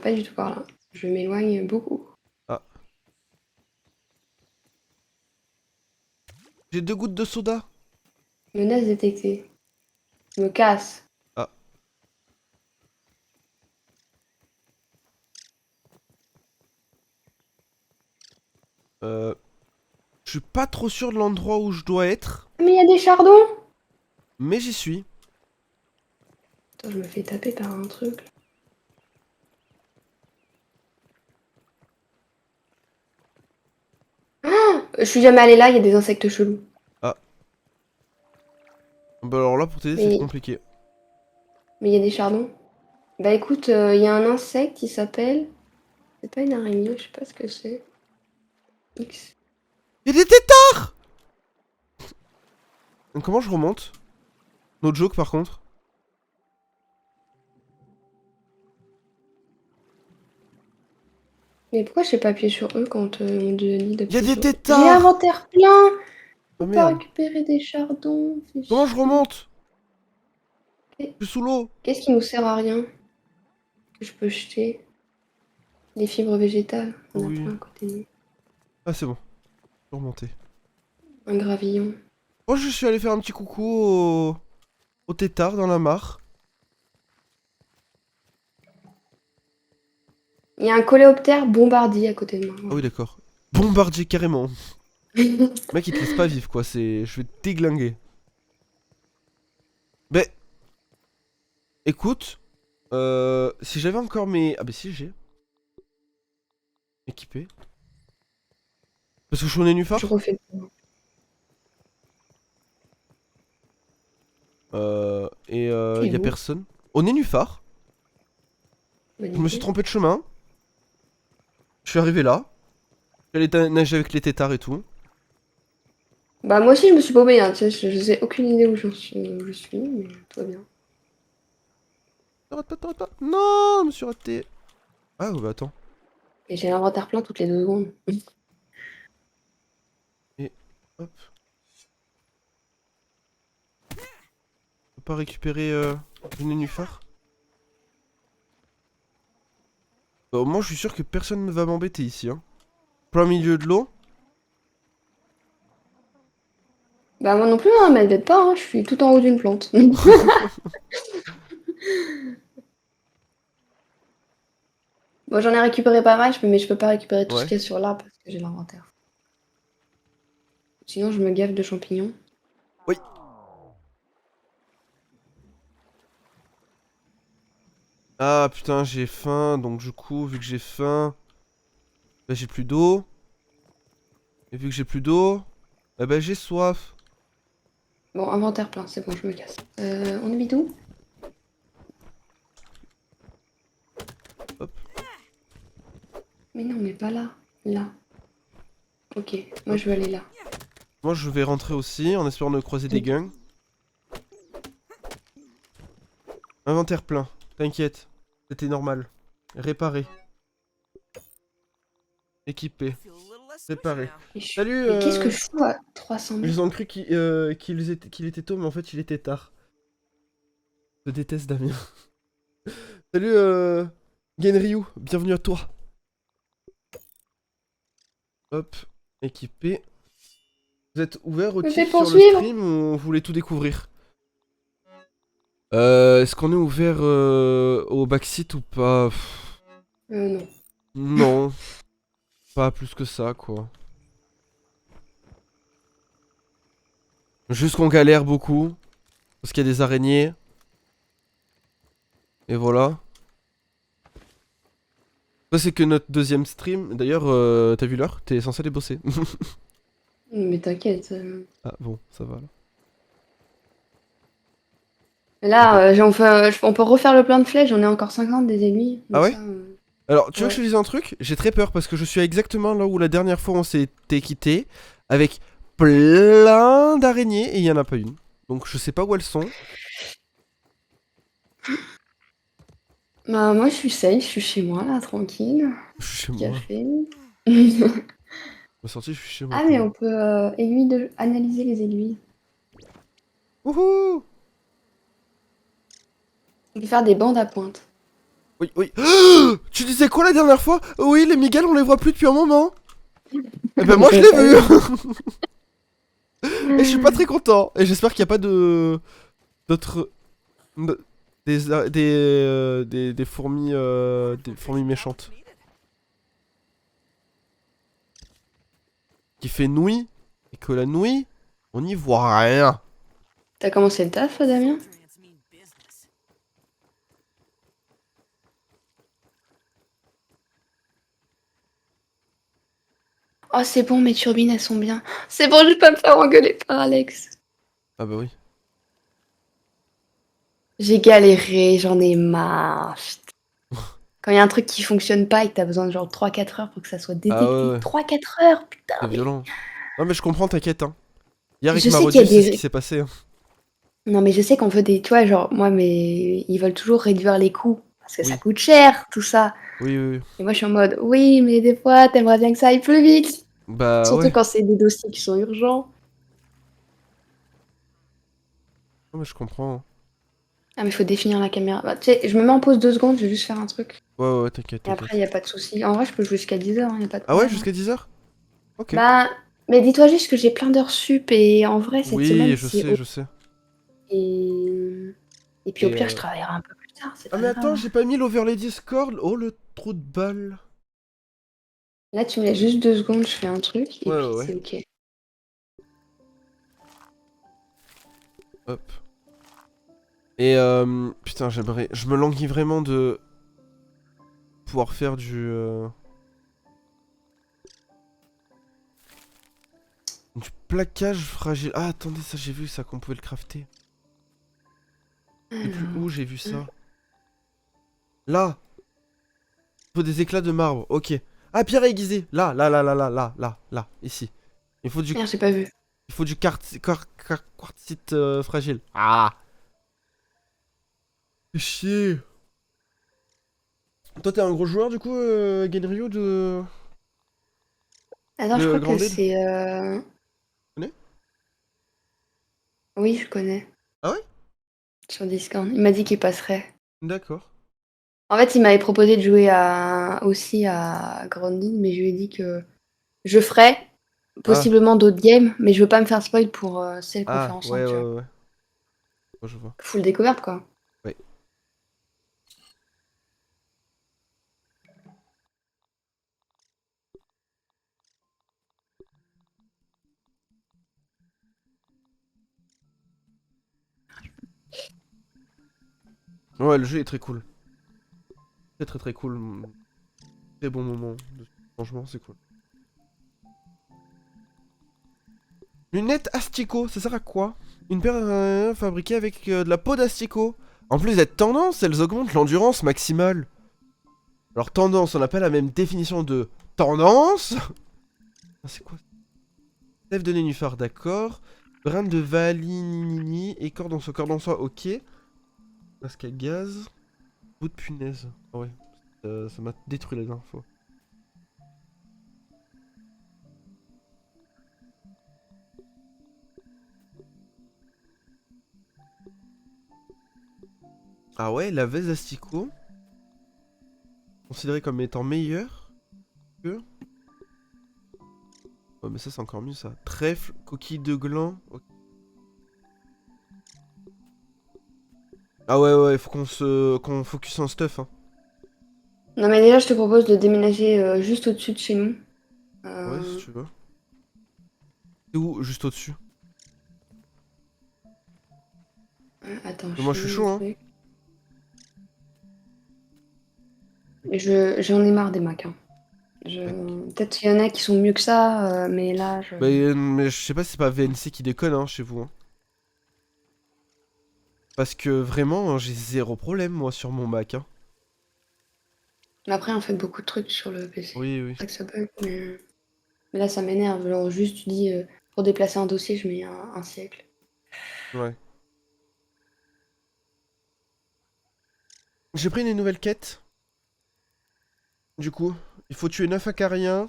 Pas du tout par là. Je m'éloigne beaucoup. Ah. J'ai 2 gouttes de soda. Menace détectée. Je me casse. Ah. Je suis pas trop sûr de l'endroit où je dois être. Mais il y a des chardons! Mais j'y suis. Attends, je me fais taper par un truc. Je suis jamais allée là, il y a des insectes chelous. Bah alors là pour t'aider c'est Mais compliqué. mais il y a des chardons. Bah écoute, il y a un insecte qui s'appelle... C'est pas une araignée, je sais pas ce que c'est. X. Y'a des têtards. Donc comment je remonte? No joke par contre. Mais pourquoi je sais pas appuyer sur eux quand on me dit Y'a d'appuyer des sur eux? J'ai têtards. inventaire plein! Ah Faut pas merde. récupérer des chardons. fais Comment je chier. remonte? Et- Je suis sous l'eau. Qu'est-ce qui nous sert à rien? Que je peux jeter? Des fibres végétales. On a Oui. plein à côté de nous. Ah c'est bon. Je peux remonter. Un gravillon. Oh je suis allé faire un petit coucou au tétard dans la mare. Il y a un coléoptère bombardier à côté de moi. Ah oui d'accord. Bombardier carrément. Mec il te laisse pas vivre quoi, c'est... Je vais te déglinguer. Ben... Écoute... Si j'avais encore mes... Ah bah si j'ai... Équipé. Parce que je suis au nénuphar. Je refais le tour. Et Tu es y a où? personne. Au nénuphar. Bonne Je me suis idée. trompé de chemin. Je suis arrivé là. J'allais nager avec les têtards et tout. Bah moi aussi je me suis paumée, hein, tu sais, je sais aucune idée où je suis, mais tout va bien. T'arrêtes pas, t'arrêtes pas. Non, je me suis raté. Ah, bah attends. Et j'ai l'inventaire plein toutes les 2 secondes. Hop. Je peux pas récupérer une nénuphar. Bah, au moins, je suis sûr que personne ne va m'embêter ici. Hein. Plein milieu de l'eau. Bah moi non plus, hein, m'inquiète pas, hein, je suis tout en haut d'une plante. Bon, j'en ai récupéré pas mal, mais je peux pas récupérer tout ce Ouais. qu'il y a sur l'arbre parce que j'ai l'inventaire. Sinon, je me gaffe de champignons. Oui. Ah putain, j'ai faim. Donc, du coup, vu que j'ai faim, bah, j'ai plus d'eau. Et vu que j'ai plus d'eau, bah, j'ai soif. Bon, inventaire plein, c'est bon, je me casse. On est où? Hop. Mais non, mais pas là. Là. Ok, moi je veux aller là. Moi, je vais rentrer aussi en espérant de croiser des Oui. gangs. Inventaire plein. T'inquiète. C'était normal. Réparé. Équipé. Feel a little less Réparé. squishy now. Et je- Salut Mais qu'est-ce que je fous à 300 mètres? Ils ont cru qu'il était tôt, mais en fait il était tard. Je déteste Damien. Salut Genryu, bienvenue à toi. Hop, équipé. Vous êtes ouvert au Me tif fais sur le poursuivre. stream ou vous voulez tout découvrir? Est-ce qu'on est ouvert au backseat ou pas? Pff, Non. non, pas plus que ça quoi. Juste qu'on galère beaucoup. Parce qu'il y a des araignées. Et voilà. Ça c'est que notre deuxième stream. D'ailleurs, t'as vu l'heure? T'es censé aller bosser. Mais t'inquiète. Ah bon, ça va là. Là, on peut refaire le plein de flèches, j'en ai encore 50 des aiguilles. Ah donc ouais ça, Alors, tu veux que Ouais. je te dise un truc? J'ai très peur parce que je suis exactement là où la dernière fois on s'était quitté. Avec plein d'araignées et il y en a pas une. Donc je sais pas où elles sont. Bah, moi je suis safe, je suis chez moi là, tranquille. Je suis chez moi. Café. Ma sortie, je suis chez moi. Ah, mais on peut analyser les aiguilles. Wouhou! On peut faire des bandes à pointe. Oui, oui. Tu disais quoi la dernière fois? Oui, les migales on les voit plus depuis un moment. Eh ben moi je l'ai vu. Et je suis pas très content. Et j'espère qu'il y a pas de d'autres des fourmis méchantes qui fait nuit et que la nuit on n'y voit rien. T'as commencé le taf, Damien? Nutrients mean business. Oh, c'est bon, mes turbines, elles sont bien. C'est bon, je vais pas me faire engueuler par Alex. Ah bah oui. J'ai galéré, j'en ai marre. Quand il y a un truc qui fonctionne pas et que t'as besoin de genre 3-4 heures pour que ça soit détecté. Ah ouais, ouais. 3-4 heures, putain. C'est mais- violent. Non mais je comprends, t'inquiète hein. Hier avec Je sais qu'il y Marodius, a c'est des- ce qui s'est passé. Hein. Non, mais je sais qu'on veut des. Tu vois, genre, moi, mais ils veulent toujours réduire les coûts. Parce que ça Oui. coûte cher, tout ça. Oui, oui, oui. Et moi, je suis en mode, oui, mais des fois, t'aimerais bien que ça aille plus vite. Bah Surtout ouais. quand c'est des dossiers qui sont urgents. Non mais je comprends. Hein. Ah, mais faut définir la caméra. Bah, tu sais, je me mets en pause 2 secondes, je vais juste faire un truc. Ouais, ouais, t'inquiète, Et t'inquiète. après, y a pas de souci. En vrai, je peux jouer jusqu'à 10h, y a pas de Ah ouais, problème. jusqu'à 10h? Ok. Bah, mais dis-toi juste que j'ai plein d'heures sup et en vrai, cette semaine, Oui, je c'est. sais, je sais. Et puis au Et, pire, je travaillerai un peu plus tard. C'est Ah pas mais grave. attends, j'ai pas mis l'overlay Discord. Oh le trou de balle. Là, tu me laisses juste 2 secondes, je fais un truc. Et Ouais, puis ouais, c'est ok. Hop. Et putain, j'aimerais. Je me languis vraiment de pouvoir faire du plaquage fragile. Ah attendez, ça j'ai vu ça qu'on pouvait le crafter. Je sais plus Alors, où j'ai vu ça. Là. Faut des éclats de marbre. Ok. Ah, pierre aiguisée. Là, ici. Il faut du, Merde, j'ai pas vu. il faut du quartzite fragile. Ah. Fais chier. Toi, t'es un gros joueur du coup, Genryu Attends, je de crois que Grounded? c'est. Tu connais? Oui, je connais. Ah ouais? Sur Discord. Il m'a dit qu'il passerait. D'accord. En fait, il m'avait proposé de jouer aussi à Grounded, mais je lui ai dit que je ferais Ah, possiblement d'autres games, mais je veux pas me faire spoil pour celle qu'on fait ah, ensemble, ouais, tu ouais, vois. ouais. Oh, je vois. Full découverte, quoi. Ouais. Ouais, le jeu est très cool. Très très très cool. Très bon moment. Franchement, c'est cool. Lunettes asticot, ça sert à quoi? Une paire fabriquée avec de la peau d'asticot. En plus d'être tendance, elles augmentent l'endurance maximale. Alors tendance, on n'a pas la même définition de tendance. Ah, c'est quoi? Sève de nénuphar, d'accord. Brin de vanille et corde en soie. Corde en soie, ok. Masque à gaz. Bout de punaise. Ah ouais, ça m'a détruit les infos. Ah ouais, la veste d'asticot. Considérée comme étant meilleure que... Oh mais ça c'est encore mieux ça. Trèfle, coquille de gland. Ok. Ah ouais ouais, faut qu'on focus en stuff hein. Non, mais déjà, je te propose de déménager juste au-dessus de chez nous. Ouais si Euh, tu veux. C'est où? Juste au-dessus. Attends, Moi je je suis finis chaud mon hein. truc. J'en ai marre des Macs, hein. Tac. Peut-être qu'il y en a qui sont mieux que ça, mais là, je... Mais je sais pas si c'est pas VNC qui déconne hein chez vous hein. Parce que vraiment hein, j'ai zéro problème moi sur mon Mac hein. Mais après, on fait beaucoup de trucs sur le PC. Oui oui. C'est pas que ça bug, mais là, ça m'énerve. Genre, juste, tu dis, pour déplacer un dossier, je mets un siècle. Ouais. J'ai pris une nouvelle quête. Du coup, il faut tuer 9 acariens.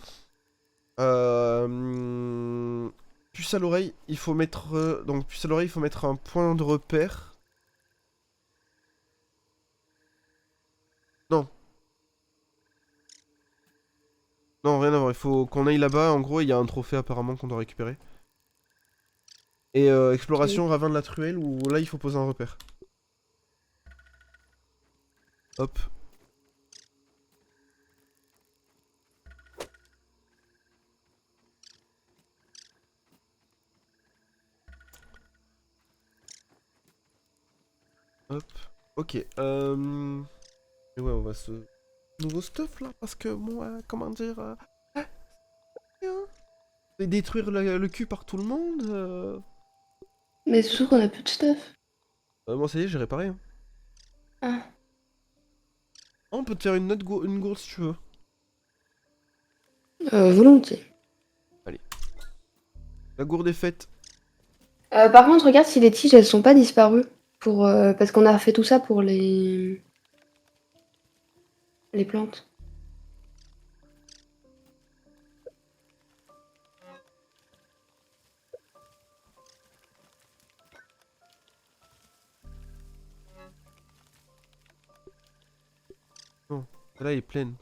Puce à l'oreille, il faut mettre... donc puce à l'oreille, il faut mettre un point de repère. Non. Non, rien à voir. Il faut qu'on aille là-bas. En gros, il y a un trophée apparemment qu'on doit récupérer. Et Ok. exploration ravin de la truelle, où là, il faut poser un repère. Hop. Hop. Ok. Et ouais, on va se... Nouveau stuff, là, parce que, bon, comment dire... hein, et détruire le cul par tout le monde Mais c'est sûr qu'on a plus de stuff. Bon, ça y est, j'ai réparé. Hein. Ah, Ah, on peut te faire une gourde si tu veux. volontiers. Allez. La gourde est faite. Par contre, regarde si les tiges, elles sont pas disparues. Parce qu'on a fait tout ça pour les plantes. Non, celle-là est pleine.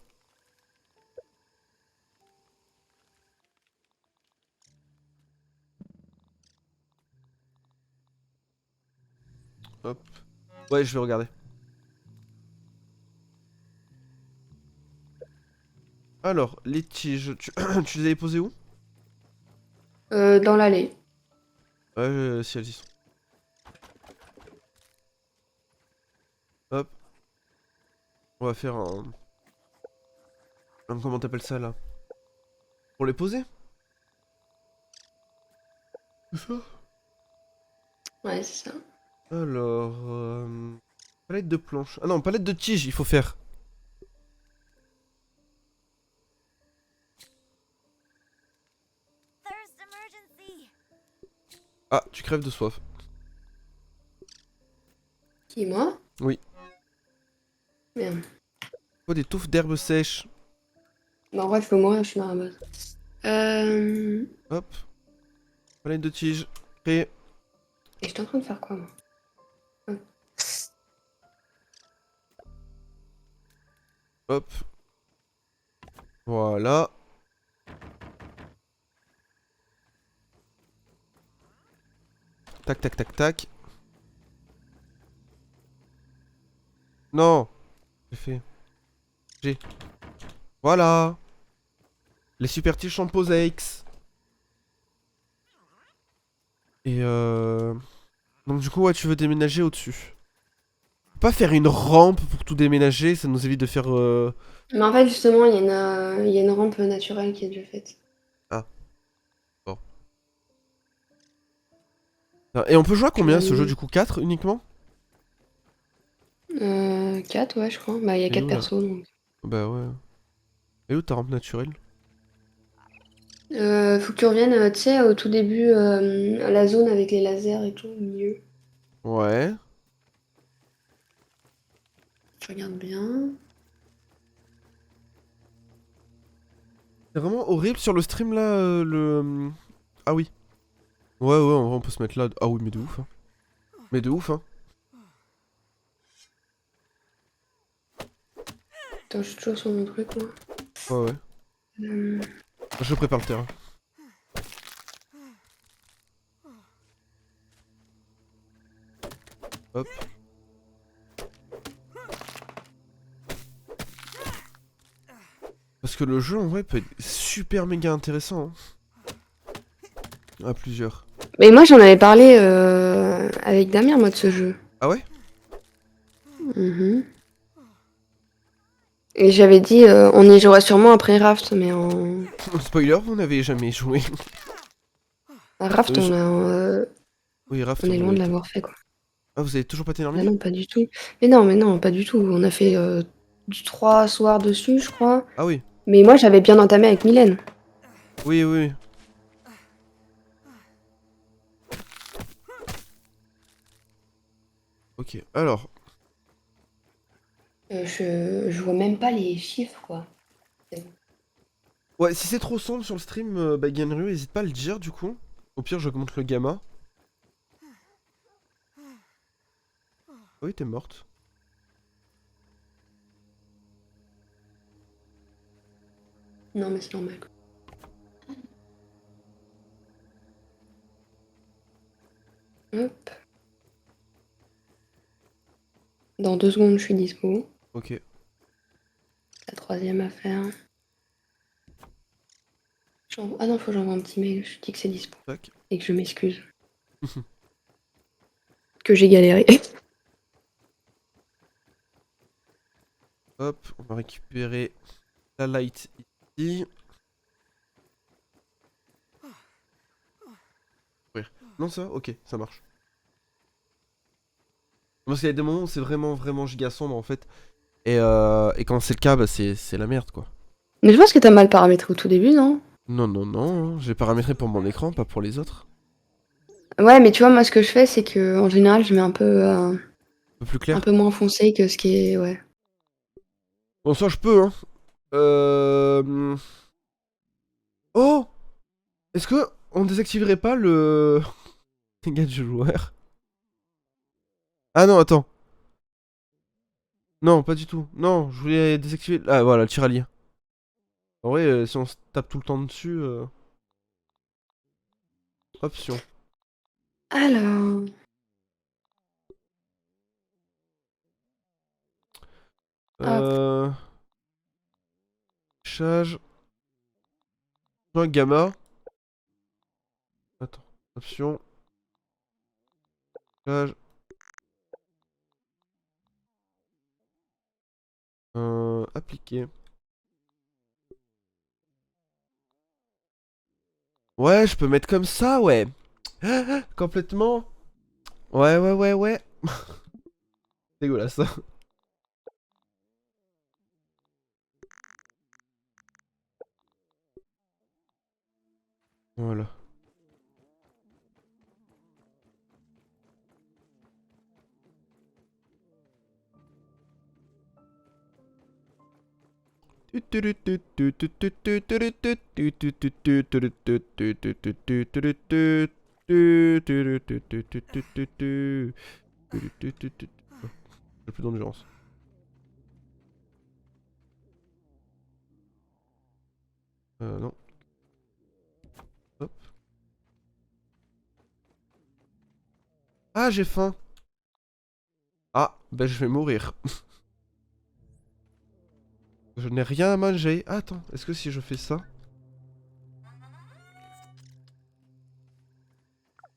Hop. Ouais, je vais regarder. Alors, les tiges, tu les avais posées où? Dans l'allée. Ouais, si elles y sont. Hop. On va faire comment t'appelles ça là? Pour les poser? C'est ça? Ouais, c'est ça. Alors, palette de planches. Ah non, palette de tiges, il faut faire. Ah, tu crèves de soif. Qui, moi? Oui. Merde. Faut des touffes d'herbes sèches. Bah, en vrai, je peux mourir, je suis dans la base. Hop. Palette de tige. Créé. Et j'étais en train de faire quoi, moi? Hop. Hop. Voilà. Tac, tac, tac, tac. Non. J'ai fait. J'ai. Voilà. Les super tiges sont posées. Et donc du coup, ouais, tu veux déménager au-dessus. Pas faire une rampe pour tout déménager, ça nous évite de faire... Mais en fait, justement, il y a une rampe naturelle qui est déjà faite. Ah, bon. Et on peut jouer à combien ce jeu du coup? 4 uniquement? 4, ouais, je crois. Bah, il y a Et 4 où là? persos, donc. Bah ouais. Et où ta rampe naturelle? Faut que tu reviennes, tu sais, au tout début, à la zone avec les lasers et tout, au milieu. Ouais. Tu regardes bien. C'est vraiment horrible sur le stream là, le... Ah oui. Ouais, ouais, en vrai, on peut se mettre là. Ah oui, mais de ouf, hein. Mais de ouf, hein. Attends, je suis toujours sur mon truc, moi. Ouais, ouais. Euh, Je prépare le terrain. Hop. Parce que le jeu en vrai peut être super méga intéressant, hein. À plusieurs. Mais moi, j'en avais parlé avec Damien, moi, de ce jeu. Ah ouais? Mhm. Et j'avais dit, on y jouera sûrement après Raft, mais en... Spoiler, vous n'avez jamais joué. à Raft, Je- Oui, on Raft, est vous loin de l'avez. l'avoir fait, quoi. Ah, vous avez toujours pas Ah terminé? non, pas du tout. Mais non, pas du tout. On a fait du 3 soirs dessus, je crois. Ah oui. Mais moi, j'avais bien entamé avec Mylène. Oui, oui. Ok, alors. Je vois même pas les chiffres, quoi. Ouais, si c'est trop sombre sur le stream, bah Genryu, hésite pas à le dire du coup. Au pire, j'augmente le gamma. Ah oui, t'es morte. Non, mais c'est normal, quoi. Hop. Dans 2 secondes, je suis dispo. Ok, La troisième à faire. Ah non, faut que j'envoie un petit mail. Je dis que c'est dispo. tac. Et que je m'excuse. Que j'ai galéré. Hop, on va récupérer la light ici. Ouvrir. Non, ça va? Ok, ça marche. Parce qu'il y a des moments où c'est vraiment, vraiment giga sombre en fait. Et quand c'est le cas, bah c'est la merde quoi. Mais je pense que t'as mal paramétré au tout début, non? Non, non, non, j'ai paramétré pour mon écran, pas pour les autres. Ouais, mais tu vois, moi, ce que je fais, c'est que en général, je mets Un peu plus un clair. peu moins foncé que ce qui est. Ouais. Bon, ça je peux, hein. Euh... Oh! Est-ce que on désactiverait pas le... Dégâts du joueur? Ah non, attends. Non, pas du tout. Non, je voulais désactiver... Ah voilà, le tiralier. En vrai, si on se tape tout le temps dessus... Option. Alors. Hop. Euh... Chage. Un gamma. Attends. Option. Chage. Appliquer. Ouais, je peux mettre comme ça, ouais. Complètement. Ouais, ouais, ouais, ouais. Dégueulasse. Voilà. J'ai plus d'endurance. Non. Hop. Ah, j'ai faim. Ah, ben je vais mourir. Je n'ai rien à manger. Ah, attends, est-ce que si je fais ça...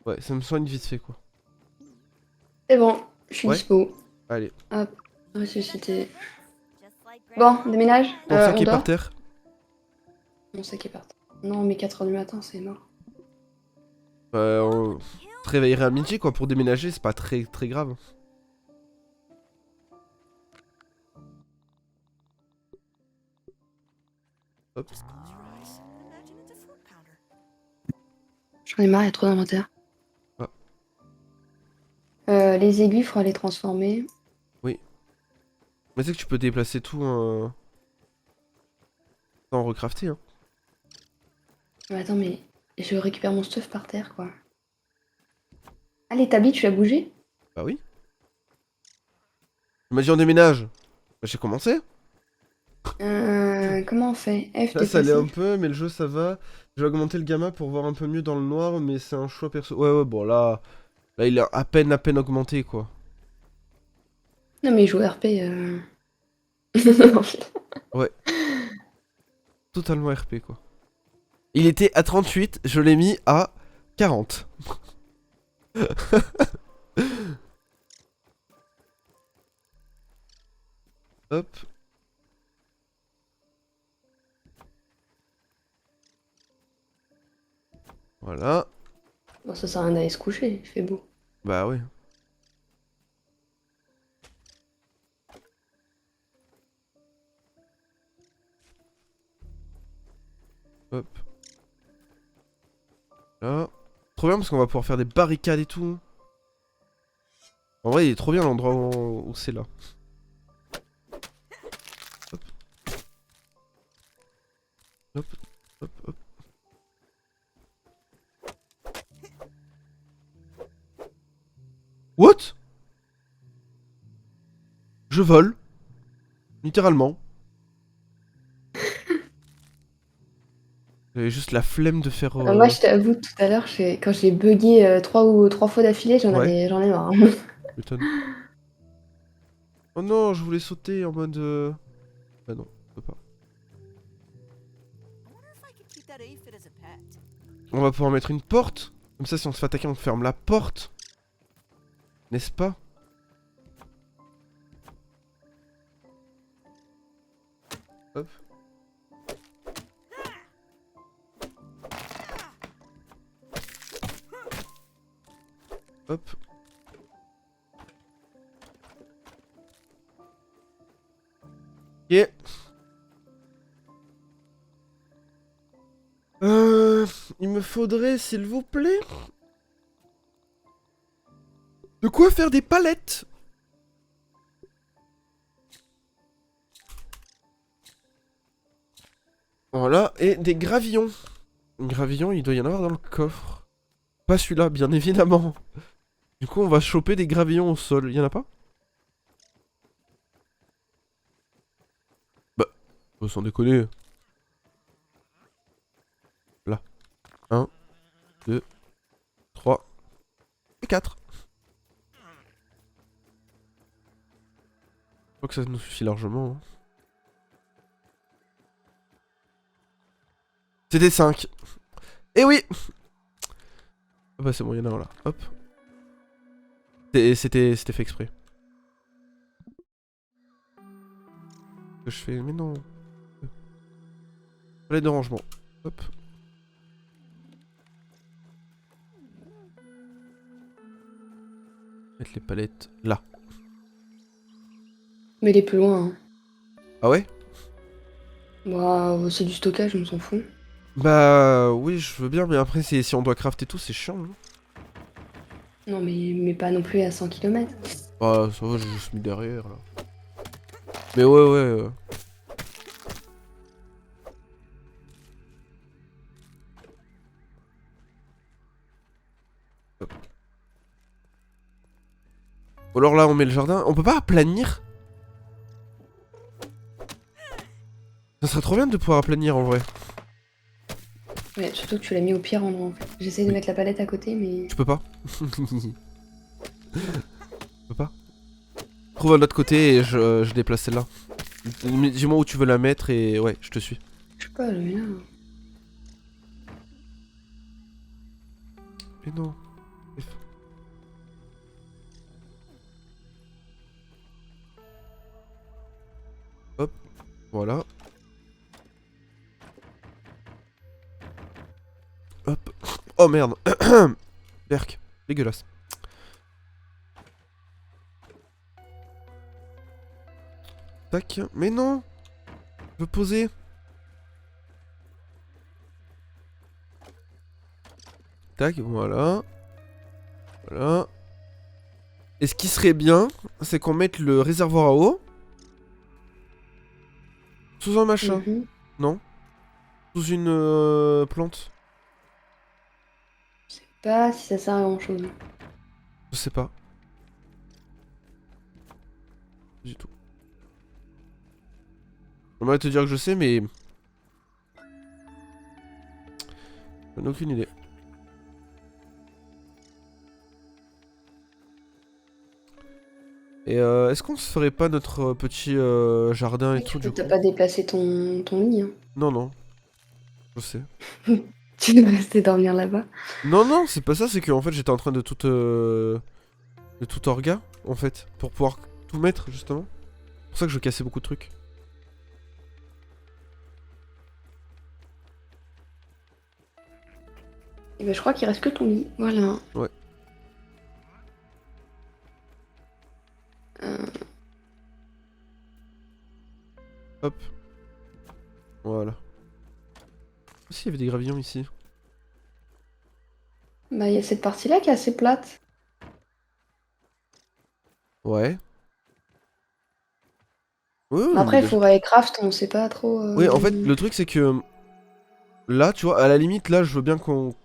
Ouais, ça me soigne vite fait, quoi. C'est bon, je suis Ouais. dispo. Allez. Hop, ressuscité. Just like Bon, déménage. Ton sac On est dort. par terre. Mon sac est parti. Non, mais 4h du matin, c'est mort. On se réveillerait à midi, quoi, pour déménager, c'est pas très grave. Hop. Just close your eyes and imagine it's a fruit pounder. J'en ai marre, il y a trop d'inventaire. Ah. Les aiguilles, faudra les transformer. Mais c'est que tu peux déplacer tout sans recrafter, hein. Mais attends, mais je récupère mon stuff par terre, quoi. Ah, l'établi, tu l'as bougé? Bah oui. Tu m'as dit on déménage. Bah j'ai commencé. Comment on fait? F, Là ça allait déplacer. un peu, mais le jeu ça va. Je vais augmenter le gamma pour voir un peu mieux dans le noir, mais c'est un choix perso. Ouais, bon là il est à peine augmenté, quoi. Non, mais il joue RP. Totalement RP, quoi. Il était à 38, je l'ai mis à 40. Hop. Voilà. Bon, ça sert à rien d'aller se coucher, il fait beau. Bah ouais. Hop. Là. Trop bien parce qu'on va pouvoir faire des barricades et tout. En vrai, il est trop bien l'endroit où c'est là. Hop. Hop, hop, hop. What? Je vole. Littéralement. J'avais juste la flemme de faire... Moi, je t'avoue, tout à l'heure, quand j'ai bugué 3 fois d'affilée, j'en Ouais. ai marre. M'étonne. Oh non, je voulais sauter en mode... Ah non, je peux pas. I wonder if I could keep that aphid as a pet. On va pouvoir mettre une porte. Comme ça, si on se fait attaquer, on ferme la porte. N'est-ce pas? Hop. Hop. Ok. Il me faudrait, s'il vous plaît, de quoi faire des palettes. Voilà, et des gravillons. Gravillons, il doit y en avoir dans le coffre. Pas celui-là, bien évidemment. Du coup, on va choper des gravillons au sol. Il y en a pas? Bah, sans déconner. Là. 1, 2, 3 et 4. Je crois que ça nous suffit largement. Hein. C'était 5. Eh oui! Ah bah c'est bon, il y en a un là. Hop. C'était fait exprès. Que je fais... Mais non. Palette de rangement. Hop. Mettre les palettes là. Mais il est plus loin. Hein. Ah ouais? Bah, c'est du stockage, on s'en fout. Bah oui, je veux bien, mais après si on doit crafter tout, c'est chiant. Hein. Non, mais pas non plus à 100 km. Ah ça va, j'ai juste mis derrière là. Mais ouais. Ou alors là, on met le jardin. On peut pas aplanir? Ça serait trop bien de pouvoir aplanir en vrai. Ouais, surtout que tu l'as mis au pire endroit en fait. J'essaie de mettre la palette à côté, mais. Tu peux pas. Tu peux pas. Trouve un autre côté et je déplace celle-là. Dis-moi où tu veux la mettre et ouais, je te suis. Je sais pas, le mien. Mais non. Hop, voilà. Hop. Oh merde. Berk. Dégueulasse. Tac. Mais non. Je veux poser. Tac, voilà. Voilà. Et ce qui serait bien, c'est qu'on mette le réservoir à eau sous un machin. Mhm. Non? Sous une plante. Je sais pas si ça sert à grand chose. Je sais pas. Du tout. J'aimerais te dire que je sais, mais... J'en ai aucune idée. Et est-ce qu'on se ferait pas notre petit jardin et tout du coup? T'as pas déplacé ton lit, hein. Non, non. Je sais. Tu devrais rester dormir là-bas. Non, non, c'est pas ça, c'est que en fait j'étais en train de tout... de tout orga, en fait. Pour pouvoir tout mettre, justement. C'est pour ça que je cassais beaucoup de trucs. Et ben, je crois qu'il reste que ton lit. Voilà. Ouais. Euh, Hop. Voilà. Aussi, il y avait des gravillons ici. Bah, il y a cette partie-là qui est assez plate. Ouais. Oui, oui, Après, mais il faudrait craft, on sait pas trop. oui, en fait, le truc c'est que là, tu vois, à la limite, là, je veux bien qu'on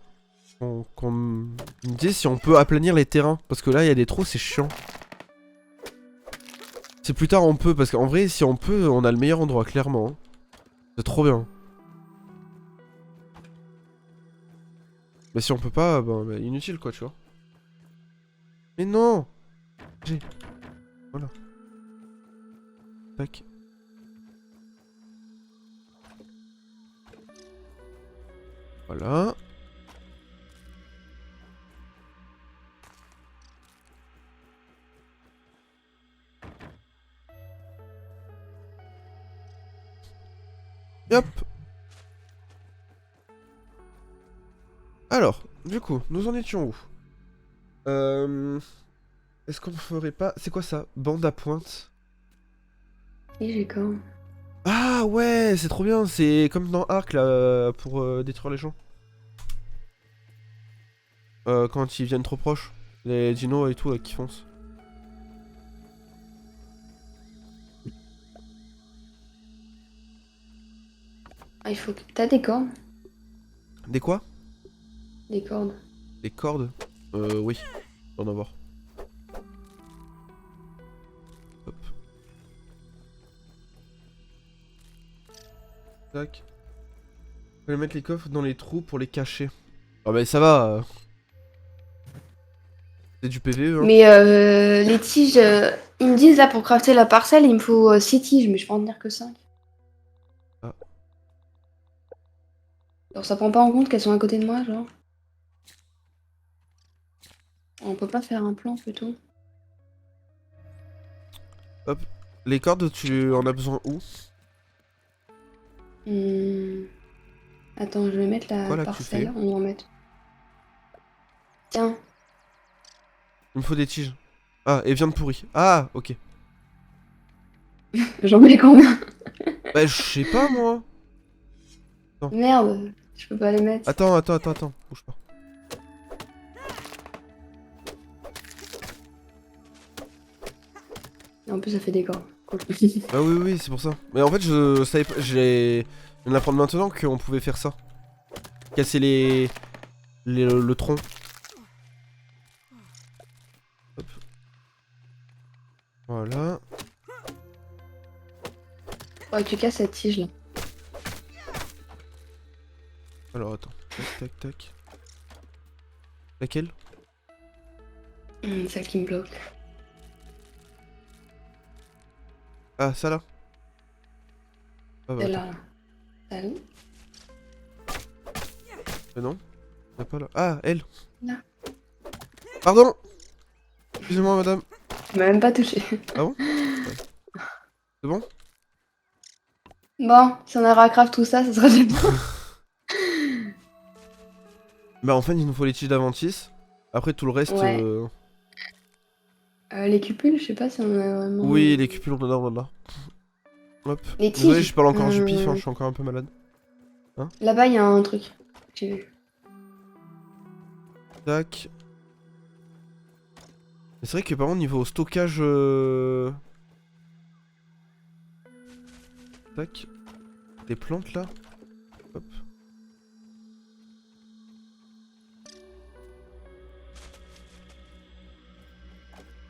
me dise si on peut aplanir les terrains. Parce que là, il y a des trous, c'est chiant. C'est plus tard, on peut. Parce qu'en vrai, si on peut, on a le meilleur endroit, clairement. Hein. C'est trop bien. Mais si on peut pas, ben, inutile, quoi, tu vois. Mais non! J'ai. Voilà. Tac. Voilà. Et hop. Alors, du coup, nous en étions où? Est-ce qu'on ferait pas... C'est quoi ça? Bande à pointe? Et j'ai quand. Ah ouais, c'est trop bien, c'est comme dans Ark là, pour détruire les gens. Quand ils viennent trop proches. Les dinos et tout là, qui foncent. Ah, il faut que. T'as des cordes? Des quoi? Des cordes. Des cordes? Oui, on en avoir. Hop. Tac. On va mettre les coffres dans les trous pour les cacher. Ah bah ça va. C'est du PVE hein. Mais les tiges, ils me disent là pour crafter la parcelle, il me faut 6 tiges, mais je peux en tenir que 5. Ah. Alors ça prend pas en compte qu'elles sont à côté de moi, genre. On peut pas faire un plan plutôt? Hop. Les cordes, tu en as besoin où? Attends, je vais mettre la Voilà que tu parcelle, fais. on va en mettre. Tiens, Il me faut des tiges. Ah, et viande pourrie. Ah, ok. j'en mets combien? Bah, je sais pas moi. Merde, je peux pas les mettre. Attends. Bouge pas. Et en plus, ça fait des corps. Cool. Bah oui, c'est pour ça. Mais en fait, je savais pas. Je viens d'apprendre maintenant qu'on pouvait faire ça. Casser le tronc. Hop. Voilà. Faudrait que tu casses cette tige là. Alors attends. Tac, tac, tac. Laquelle? Celle qui me bloque. Ah, ça là. Ah bah Celle attends. là. Celle. Non. Y a pas là. Ah, elle. Là. Pardon. Excusez-moi madame. Tu m'as même pas touché. Ah bon? Ouais. C'est bon? Bon, si on a Racraft tout ça, ça sera déjà bien. Bah en fait il nous faut les tiges d'Aventis. Après tout le reste... Ouais. Les cupules, je sais pas si on a vraiment... Oui, les cupules on en a. Hop. Les Désolé, tiges. je parle encore du pif, hein, je suis encore un peu malade. Là-bas, il y a un truc. J'ai vu. Tac. Mais c'est vrai que par contre niveau stockage... Tac. Des plantes là. Hop.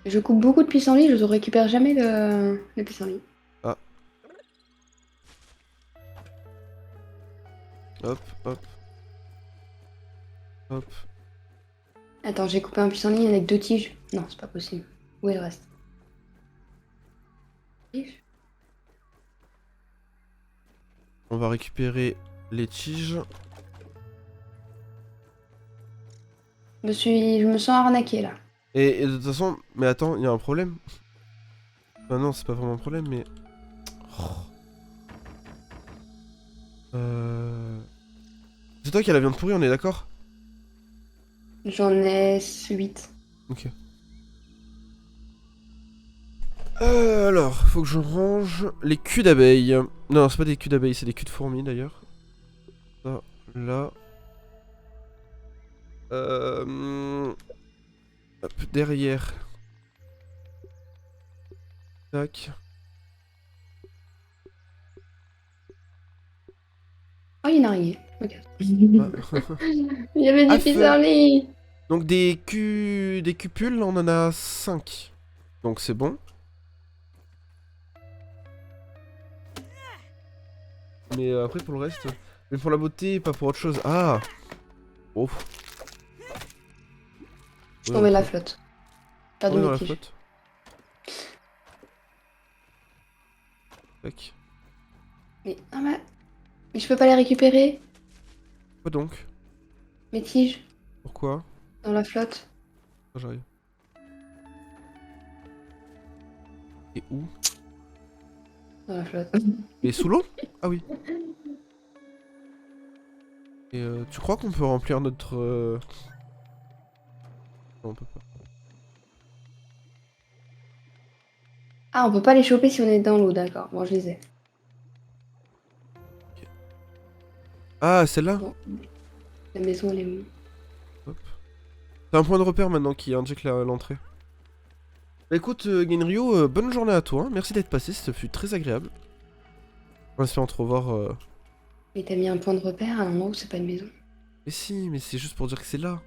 Je coupe beaucoup de pissenlits, je ne récupère jamais le pissenlit. Ah. Hop, hop. Hop. Attends, j'ai coupé un pissenlit avec 2 tiges. Non, c'est pas possible. Où est le reste? Tige. On va récupérer les tiges. Je me sens arnaquée là. Et de toute façon, mais attends, il y a un problème. Enfin non, c'est pas vraiment un problème, mais... Oh. C'est toi qui as la viande pourrie, on est d'accord? J'en ai 8. Ok. Alors, faut que je range les culs d'abeilles. Non, c'est pas des culs d'abeilles, c'est des culs de fourmis d'ailleurs. Ça, là. Hop, derrière. Tac. Oh, il y a une araignée. Ok. Ah. Il y avait À du feu. pissenlit. Donc des cupules, on en a 5. Donc c'est bon. Mais après pour le reste... Mais pour la beauté, pas pour autre chose. Ah. Oh. Je Ouais, tombais on la peut- flotte. Pas de Ouais, dans la mes tiges. flotte. Tac. Mais, mais je peux pas les récupérer, Quoi donc? mes tiges, Pourquoi? dans la flotte. Ah, j'arrive. Et où? Dans la flotte. Et sous l'eau? Ah oui. Et tu crois qu'on peut remplir notre... Non, on peut pas. Ah, on peut pas les choper si on est dans l'eau, d'accord. Bon, je les ai. Ah, celle-là? Bon. La maison, elle est où? Hop. T'as un point de repère maintenant qui indique l'entrée. Bah écoute, Genryo, bonne journée à toi. Merci d'être passé, ça fut très agréable. On espère te revoir. Mais t'as mis un point de repère à un endroit où c'est pas une maison. Mais si, mais c'est juste pour dire que c'est là.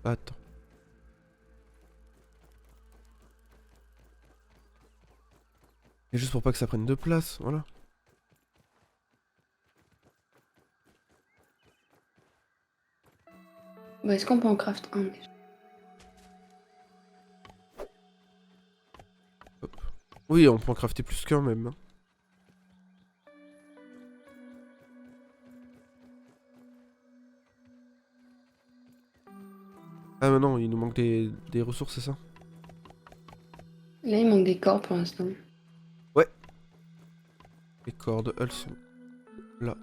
Attends. Et juste pour pas que ça prenne de place, voilà. Bon, est-ce qu'on peut en craft un déjà? Oui, on peut en crafter plus qu'un même. Hein. Ah mais non, il nous manque des ressources, c'est ça? Là, il manque des corps pour l'instant. Les cordes, elles sont là.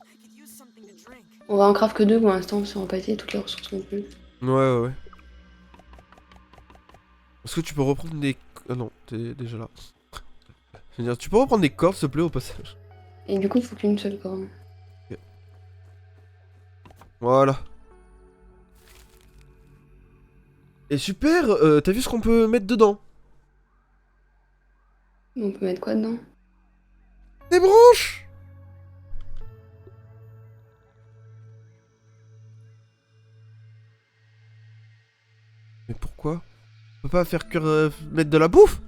I could use something to drink. On va en craft que 2 pour l'instant, parce qu'on va pas essayer toutes les ressources non plus. Ouais. Est-ce que tu peux reprendre des... Ah non, t'es déjà là. Je veux dire, tu peux reprendre des cordes, s'il te plaît, au passage. Et du coup, il faut qu'une seule corde. Voilà. Et super, t'as vu ce qu'on peut mettre dedans? On peut mettre quoi dedans? Des branches! Mais pourquoi? On peut pas faire que mettre de la bouffe?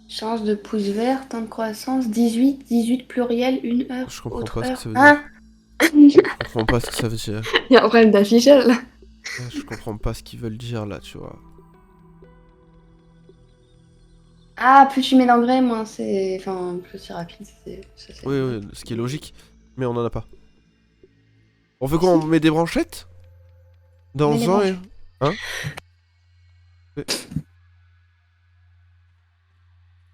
Chance de pouce vert, temps de croissance, 18, 18 pluriel, 1 heure. Je comprends autre pas ce que heure. ça veut dire. Hein? Je comprends pas ce que ça veut dire. Il y a un problème d'affichage là. Ouais, je comprends pas ce qu'ils veulent dire là, tu vois. Ah, plus tu mets d'engrais, moins c'est. Enfin, plus c'est rapide. Ça, c'est- Oui, oui, ce qui est logique. Mais on en a pas. On veut quoi? On met des branchettes? On met des Dans un et... branchettes. Hein? Ouais.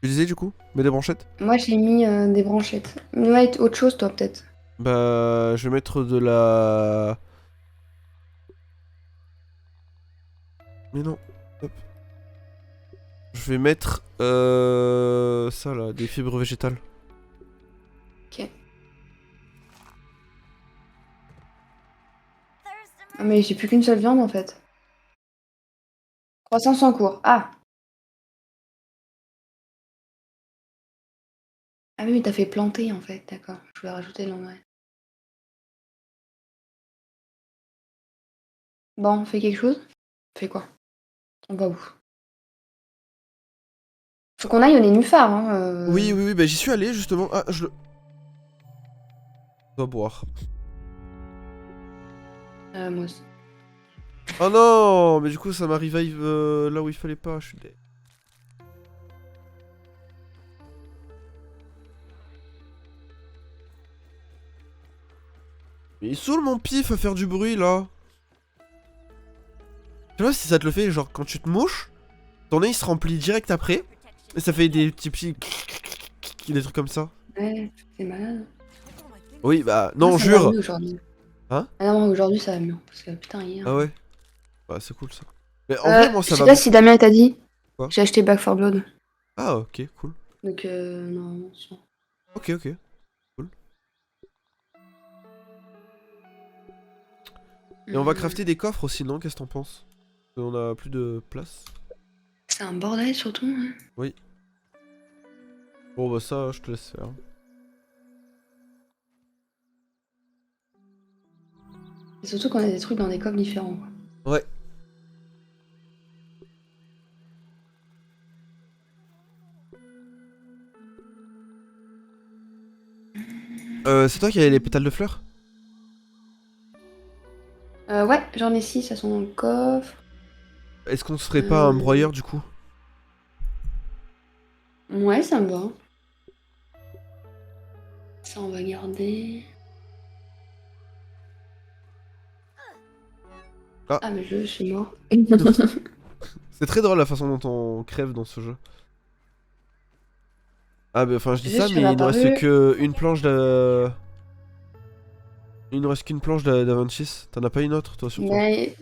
Tu disais du coup? Mets des branchettes? Moi j'ai mis des branchettes. Ouais, autre chose toi peut-être. Bah, je vais mettre de la... Mais non. Hop. Je vais mettre... ça là, des fibres végétales. Ok. There's Ah, mais j'ai plus qu'une seule viande en fait. Croissance en cours. Ah. Ah oui, mais t'as fait planter en fait, d'accord. Je voulais rajouter l'engrais. Bon, on fait quelque chose? On fait quoi? On va où? Faut qu'on aille au nénuphar, hein. Oui, oui, oui, bah j'y suis allé justement. Ah, je le... Je dois boire. Moi aussi. Oh non! Mais du coup, ça m'arrive là où il fallait pas, je suis dé... Mais il saoule mon pif à faire du bruit là. Tu vois si ça te le fait, genre quand tu te mouches, ton nez il se remplit direct après, et ça fait des petits des trucs comme ça. Ouais, c'est malade. Oui, bah Moi, non, ça va jure. mieux aujourd'hui. Hein? Ah non, aujourd'hui ça va mieux. Parce que putain, hier. Ah ouais? Bah c'est cool ça. Mais en vrai, moi Je ça sais va. pas si Damien t'a dit. Quoi? J'ai acheté Back 4 Blood. Ah ok, cool. Donc, non, ça. Ok, ok. Cool. Et on va crafter des coffres aussi, non? Qu'est-ce que t'en penses? On a plus de place. C'est un bordel surtout. Hein. Oui. Bon bah ça, je te laisse faire. Et surtout qu'on a des trucs dans des coffres différents. Quoi. Ouais. C'est toi qui as les pétales de fleurs? Ouais, j'en ai 6, elles sont dans le coffre. Est-ce qu'on se ferait pas un broyeur du coup? Ouais, ça me va. Ça, on va garder. Ah. Ah, mais je suis mort. C'est très drôle la façon dont on crève dans ce jeu. Ah bah enfin je dis Juste ça sur mais la il ne reste parure. que une planche de... Il ne reste qu'une planche d'Avantis. T'en as pas une autre toi sur toi? Mais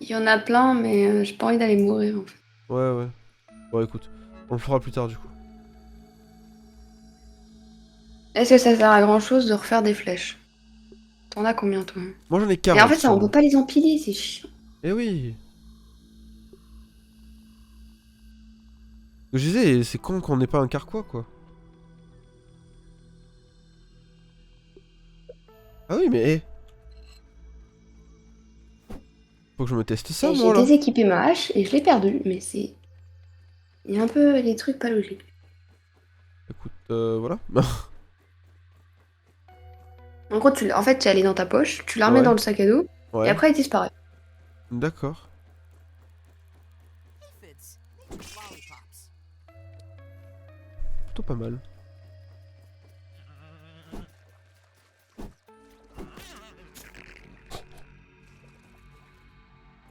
il y en a plein, mais j'ai pas envie d'aller mourir en fait. Ouais ouais. Bon écoute, on le fera plus tard du coup. Est-ce que ça sert à grand chose de refaire des flèches? T'en as combien toi? Moi j'en ai Et en 40 fait, ça, sur on peut moi. pas les empiler, c'est chiant. Eh oui. Je disais, c'est con qu'on n'ait pas un carquois quoi. Ah oui mais faut que je me teste ça Et j'ai moi là. déséquipé ma hache et je l'ai perdue, mais c'est. Il y a un peu les trucs pas logiques. Écoute, voilà. En gros, en fait, tu es allé dans ta poche, tu la remets Ouais. dans le sac à dos, et Ouais. après, elle disparaît. D'accord. Aphids. Lollipops. Plutôt pas mal.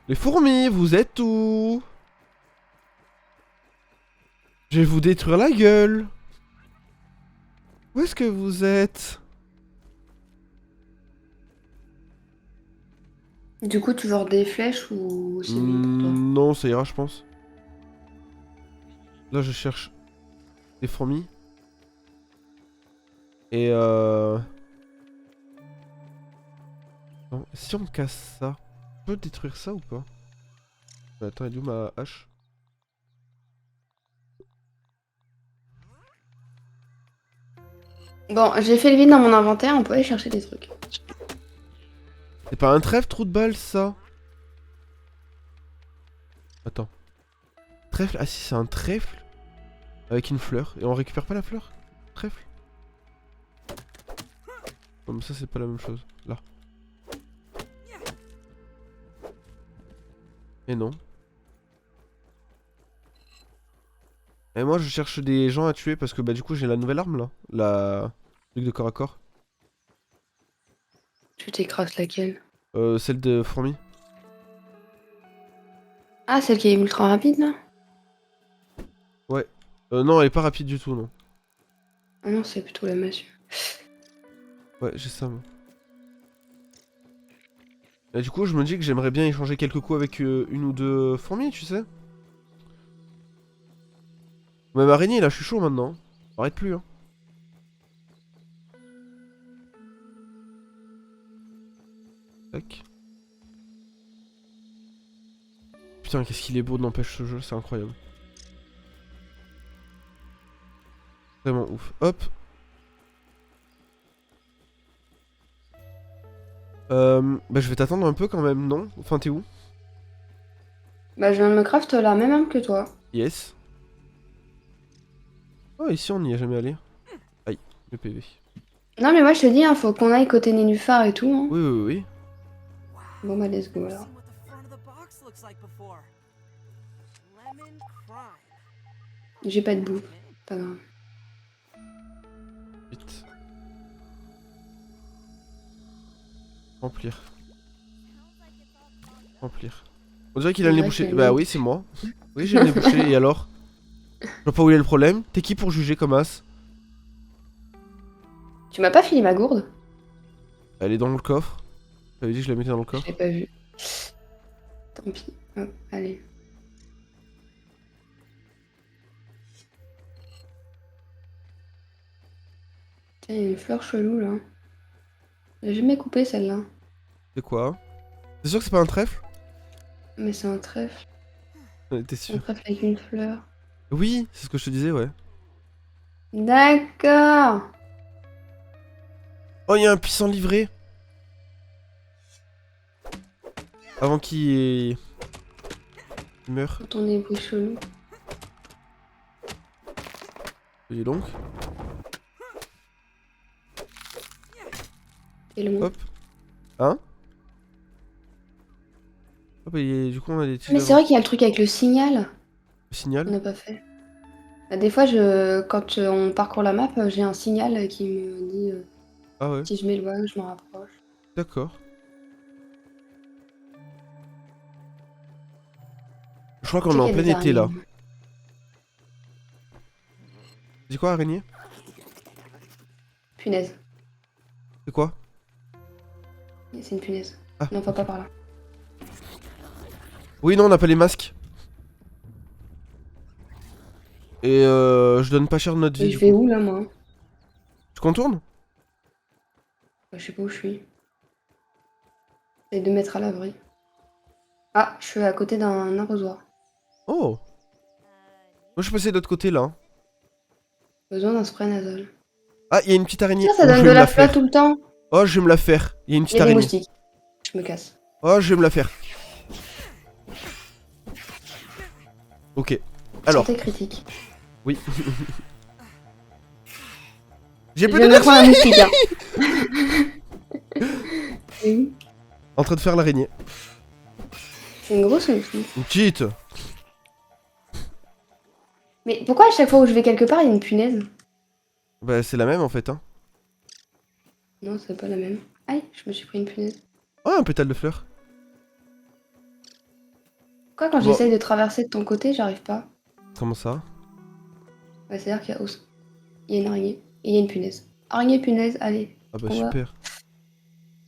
Les fourmis, vous êtes où? Je vais vous détruire la gueule. Où est-ce que vous êtes? Du coup, tu veux des flèches ou c'est bon pour toi? Non, ça ira, je pense. Là, je cherche des fourmis. Et non, si on casse ça, on peut détruire ça ou pas? Attends, elle est où ma hache? Bon, j'ai fait le vide dans mon inventaire, on peut aller chercher des trucs. C'est pas un trèfle, trou de balle, ça? Attends. Trèfle? Ah si, c'est un trèfle. Avec une fleur. Et on récupère pas la fleur? Trèfle? Non mais ça c'est pas la même chose. Là. Et non. Et moi je cherche des gens à tuer parce que bah du coup j'ai la nouvelle arme là. La truc de corps à corps. Tu t'écrases laquelle? Celle de fourmi. Ah, celle qui est ultra rapide là? Non elle est pas rapide du tout non. Ah non, c'est plutôt la massue. Ouais j'ai ça moi. Et du coup je me dis que j'aimerais bien échanger quelques coups avec une ou deux fourmis tu sais. Même araignée là je suis chaud maintenant. Arrête plus hein. Tac. Putain qu'est-ce qu'il est beau n'empêche ce jeu, c'est incroyable. Vraiment ouf. Hop. Bah je vais t'attendre un peu quand même, non? Enfin t'es où? Bah, je viens de me craft la même arme que toi. Yes. Oh ici on n'y est jamais allé. Aïe, le PV. Non, mais moi je te dis, hein, faut qu'on aille côté nénuphar et tout. Hein. Oui oui oui. Bon, bah, let's go Never alors. seen what the front of the box looks like before. Lemon crime. J'ai pas de boue. Pas grave. Vite. Remplir. Remplir. On dirait qu'il a le nez Ouais, bouché. c'est Bah lui. oui c'est moi. Oui j'ai le nez bouché et alors? Je vois pas où il est le problème. T'es qui pour juger comme as? Tu m'as pas filé ma gourde? Elle est dans le coffre. J'avais dit que je la mettais dans le Je coffre. l'ai pas vue. Tant pis. Hop, allez. Tiens, il y a une fleur chelou là. J'ai jamais coupé celle-là. C'est quoi? T'es sûr que c'est pas un trèfle? Mais c'est un trèfle. T'es Un sûr? trèfle avec une fleur. Oui, c'est ce que je te disais, ouais. D'accord. Oh, il y a un puissant livret. Avant qu'il meure. Quand on est bruit chelou. Et donc. Et le monde. Hop. Hein? Hop, et du coup, on a des petits Mais c'est vrai qu'il y a le truc avec le signal. On signal. n'a pas fait. Bah, des fois, quand on parcourt la map, j'ai un signal qui me dit Ah ouais, si je m'éloigne, je m'en rapproche. d'accord. Je crois qu'on est en Tu sais plein qu'il y a des été là. araignées. Dis quoi, araignée? Punaise. C'est quoi? C'est une punaise. Ah. Non, faut pas par là. Oui, non, on n'a pas les masques. Et je donne pas cher de notre vie. Et Du je vais coup. où là, moi? Tu contournes? Bah, je sais pas où je suis. J'essaie de me mettre à l'abri. Ah, je suis à côté d'un arrosoir. Oh! Moi, je suis passé de l'autre côté là. Besoin d'un spray nasal. Ah, il y a une petite araignée. Tiens, ça Oh, donne je de vais me la la flotte faire. tout le temps. Oh, je vais me la faire. Il y a une Il petite y a des araignée. moustiques. Je me casse. Oh, je vais me la faire. Ok. Alors, Santé critique. oui. J'ai Je plus viens de prendre d'énergie. un moustique. Hein. Oui. En train de faire l'araignée. C'est une grosse aussi. Une petite. Mais pourquoi à chaque fois où je vais quelque part, il y a une punaise? Bah, c'est la même en fait, hein. Non, c'est pas la même. Aïe, je me suis pris une punaise. Oh, un pétale de fleur. Pourquoi quand Bon. j'essaye de traverser de ton côté, j'arrive pas? Comment ça? Bah, c'est-à-dire qu'il y a il y a une araignée et il y a une punaise. Araignée, punaise, allez. Ah bah On va. super.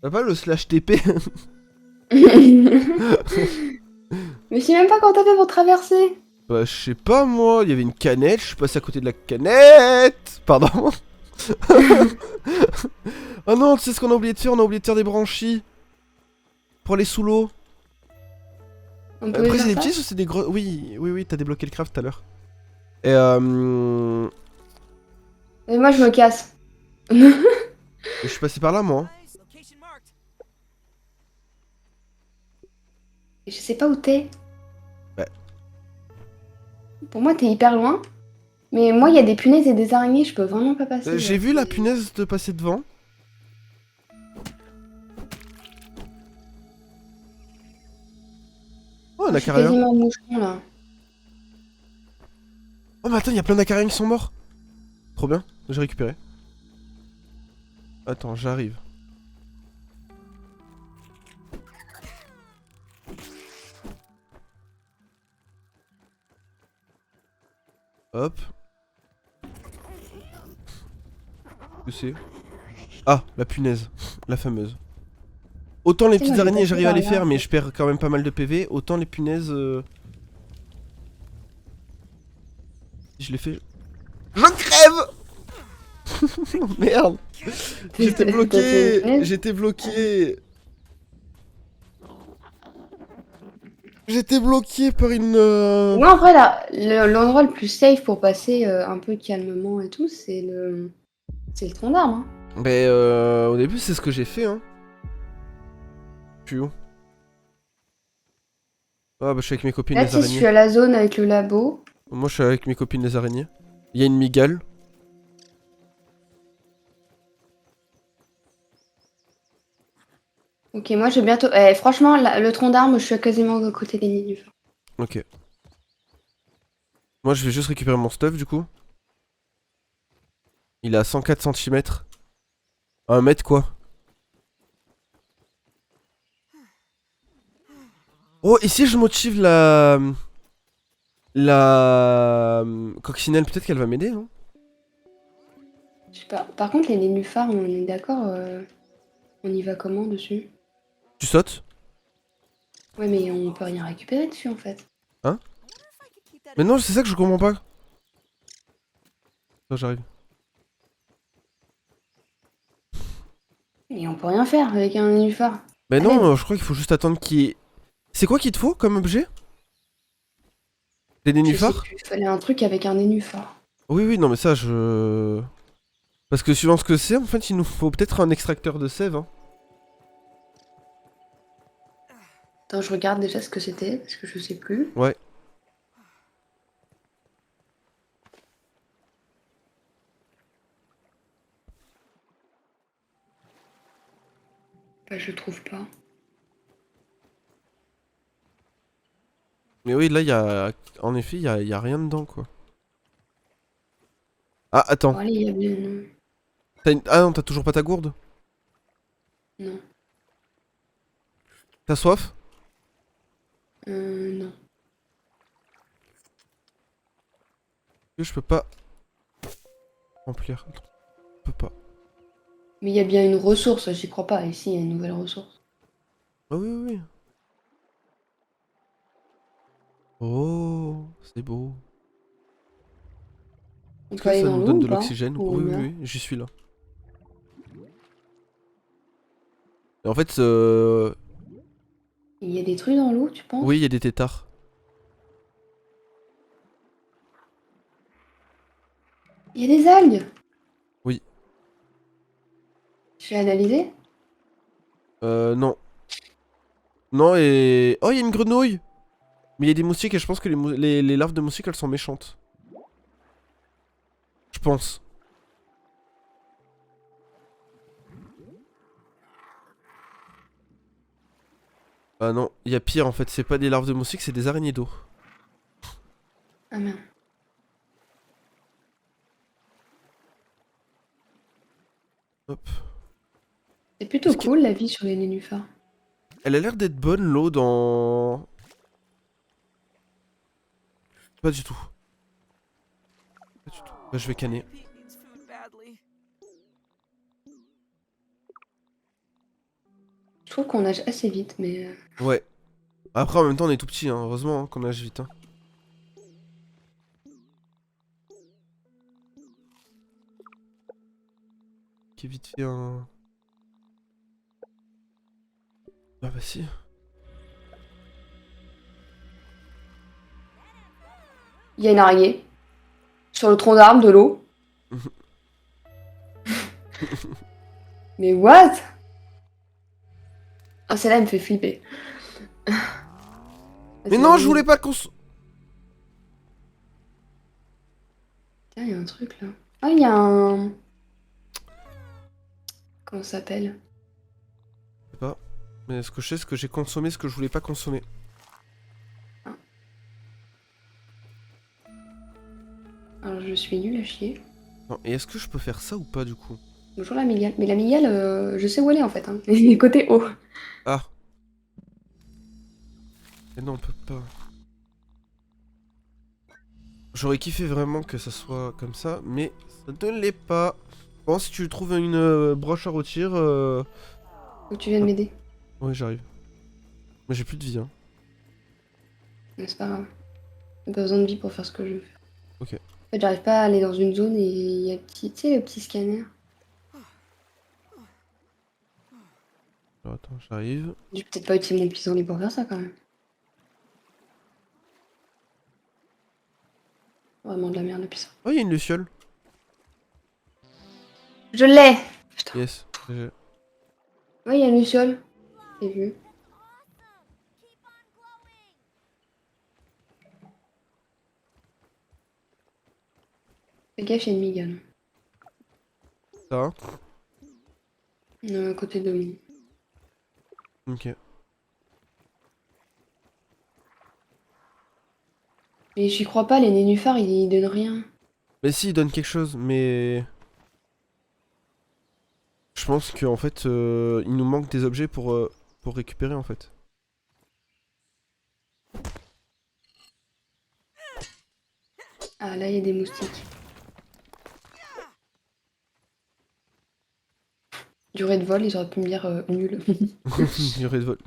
T'as pas le slash TP? Mais je sais même pas comment t'as fait pour traverser. Bah je sais pas moi, il y avait une canette, je suis passé à côté de la canette. Pardon. Oh non, tu sais ce qu'on a oublié de faire? On a oublié de faire des branchies. Pour aller sous l'eau. On peut Après faire c'est des ça. petits ou c'est des gros? Oui, oui, oui, t'as débloqué le craft tout à l'heure. Et Et moi, je me casse. je suis passé par là moi. Nice. Location marked. Je sais pas où t'es. Ouais. Pour moi, t'es hyper loin. Mais moi, il y a des punaises et des araignées, je peux vraiment pas passer. J'ai là, vu la c'est- punaise de passer devant. Oh, un Ah, je suis acarien. quasiment au moucheron là. Oh, mais attends, il y a plein d'acariens qui sont morts. Trop bien, j'ai récupéré. Attends, j'arrive. Hop. Que c'est? Ah, la punaise. La fameuse. Autant les Tu sais, petites moi, j'ai araignées, passé j'arrive à par les là. faire, mais je perds quand même pas mal de PV. Autant les punaises... Si je les fais... Je crève. Merde. J'étais T'as tué une bloqué. punaise. J'étais bloqué. J'étais bloqué par une... Moi, en vrai, là, l'endroit le plus safe pour passer un peu calmement et tout, c'est le tronc d'arbre. Hein. Mais au début, c'est ce que j'ai fait, hein. Je suis où? Ah bah je suis avec mes copines Là, les tu sais, je araignées. suis à la zone avec le labo. Moi je suis avec mes copines les araignées. Il y a une migale. Ok, moi, je vais bientôt... franchement, le tronc d'arbre, je suis quasiment à côté des nénuphars. Ok. Moi je vais juste récupérer mon stuff du coup. Il est à 104 cm. 1 mètre quoi. Oh, et si je motive la coccinelle, peut-être qu'elle va m'aider, non? Je sais pas. Par contre, les nénuphars, on est d'accord, on y va comment dessus? Tu sautes? Ouais, mais on peut rien récupérer dessus, en fait. Hein? Wonder if I could keep that Mais non, c'est ça que je comprends pas. Oh, j'arrive. Et on peut rien faire avec un nénuphar. Mais À non, l'aide. je crois qu'il faut juste attendre qu'il y ait... C'est quoi qu'il te faut comme objet? Des Je sais nénuphars? plus, il fallait un truc avec un nénuphar. Oui, oui, non, mais ça, je... Parce que suivant ce que c'est, en fait, il nous faut peut-être un extracteur de sève. Hein. Attends, je regarde déjà ce que c'était, parce que je sais plus. Ouais. Bah, je trouve pas. Mais oui, là, il y a... En effet, il y a rien dedans, quoi. Ah, attends. Bon, allez, il y a bien... Non. Ah non, t'as toujours pas ta gourde? Non. T'as soif? Non. Je peux pas... Remplir. Je peux pas. Mais il y a bien une ressource, j'y crois pas. Ici, il y a une nouvelle ressource. Ah oui, oui, oui. Oh, c'est beau. On Est-ce peut que aller ça dans nous l'eau donne ou de pas? l'oxygène? Ou Oui, on oui, meurt? oui, j'y suis là. Et en fait, Il y a des trucs dans l'eau, tu penses? oui, il y a des têtards. Il y a des algues! Oui. Je vais analyser. Non. Non, et... Oh, il y a une grenouille! Mais il y a des moustiques et je pense que les larves de moustiques, elles sont méchantes. Je pense. Ah non, il y a pire en fait, c'est pas des larves de moustiques, c'est des araignées d'eau. Ah merde. Hop. C'est plutôt Est-ce que- cool la vie sur les nénuphars. Elle a l'air d'être bonne l'eau dans... Pas du tout. Pas du tout. Bah, je vais canner. Pete needs food badly. Je trouve qu'on nage assez vite, mais... Ouais. Après en même temps on est tout petit, hein. Heureusement hein, qu'on nage vite. Hein. Qui est vite fait un... Ah bah si. Il y a une araignée. Sur le tronc d'arbre de l'eau. Mais what? Ah, celle-là, elle me fait flipper. Mais non, je voulais pas qu'on se... Tiens, il y a un truc là. Ah, il y a un. Comment ça s'appelle? Je sais pas. Mais ce que je sais, c'est que j'ai consommé ce que je voulais pas consommer. Alors, je suis nulle à chier. Non, et est-ce que je peux faire ça ou pas du coup? Bonjour la migale. Mais la migale, je sais où elle est en fait. Hein. Elle est côté haut. Ah. Et non, on peut pas. J'aurais kiffé vraiment que ça soit comme ça, mais ça ne l'est pas. Bon, si tu trouves une broche à rôtir... Faut que tu viennes m'aider. Ouais, j'arrive. Mais j'ai plus de vie, hein. Mais c'est pas grave. J'ai pas besoin de vie pour faire ce que je veux faire. Ok. En fait, j'arrive pas à aller dans une zone et il y a tu sais, le petit scanner. Alors, attends, j'arrive. J'ai peut-être pas utilisé mon pissenlit pour faire ça quand même. Vraiment de la merde le pissenlit. Oh, il y a une luciole. Je l'ai! Putain. Yes. Ouais, il y a une luciole. J'ai vu. Fais gaffe, il y a une migale. Ça, hein. À côté de moi. Ok. Mais j'y crois pas, les nénuphars, ils donnent rien. Mais si, il donne quelque chose, mais... Je pense qu'en fait, il nous manque des objets pour récupérer, en fait. Ah, là, il y a des moustiques. Durée de vol, ils auraient pu me dire nul. Durée de vol.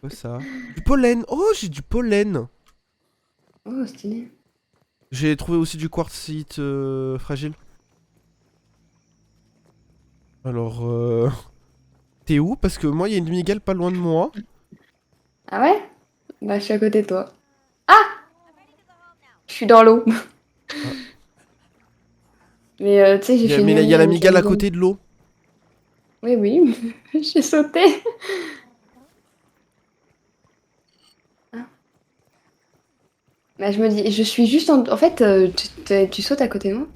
Quoi ça? Du pollen! Oh, j'ai du pollen! Oh, stylé. J'ai trouvé aussi du quartzite fragile. Alors, t'es où? Parce que moi, il y a une migale pas loin de moi. Ah ouais? Bah, je suis à côté de toi. Ah! Je suis dans l'eau. Mais tu sais, j'ai fait une Mais il y a la avec migale à gomme. côté de l'eau. Oui, oui, j'ai sauté. Ah. Bah, je me dis, je suis juste en... En fait, tu sautes à côté de moi.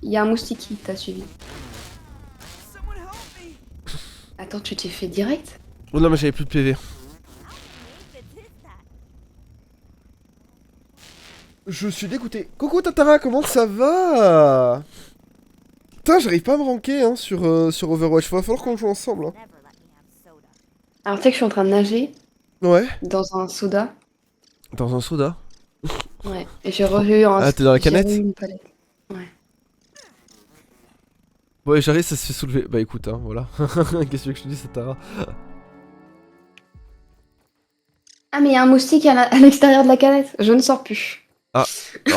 Il y a un moustique qui t'a suivi. Someone help me! Attends, tu t'es fait direct? Oh non, mais j'avais plus de PV. Je suis dégoûté. Coucou Tatara, comment ça va? Putain, j'arrive pas à me ranker hein, sur Overwatch. Va falloir qu'on joue ensemble. Hein. Alors, tu sais que je suis en train de nager Ouais. dans un soda. Dans un soda. Ouais. Et j'ai revu un... Ah, t'es dans la j'ai canette? revu une palette. Ouais. Ouais, j'arrive, ça se fait soulever. Bah écoute, hein, voilà. Qu'est-ce que je te dis, Tatara? Ah, mais il y a un moustique à l'extérieur de la canette. Je ne sors plus. Ah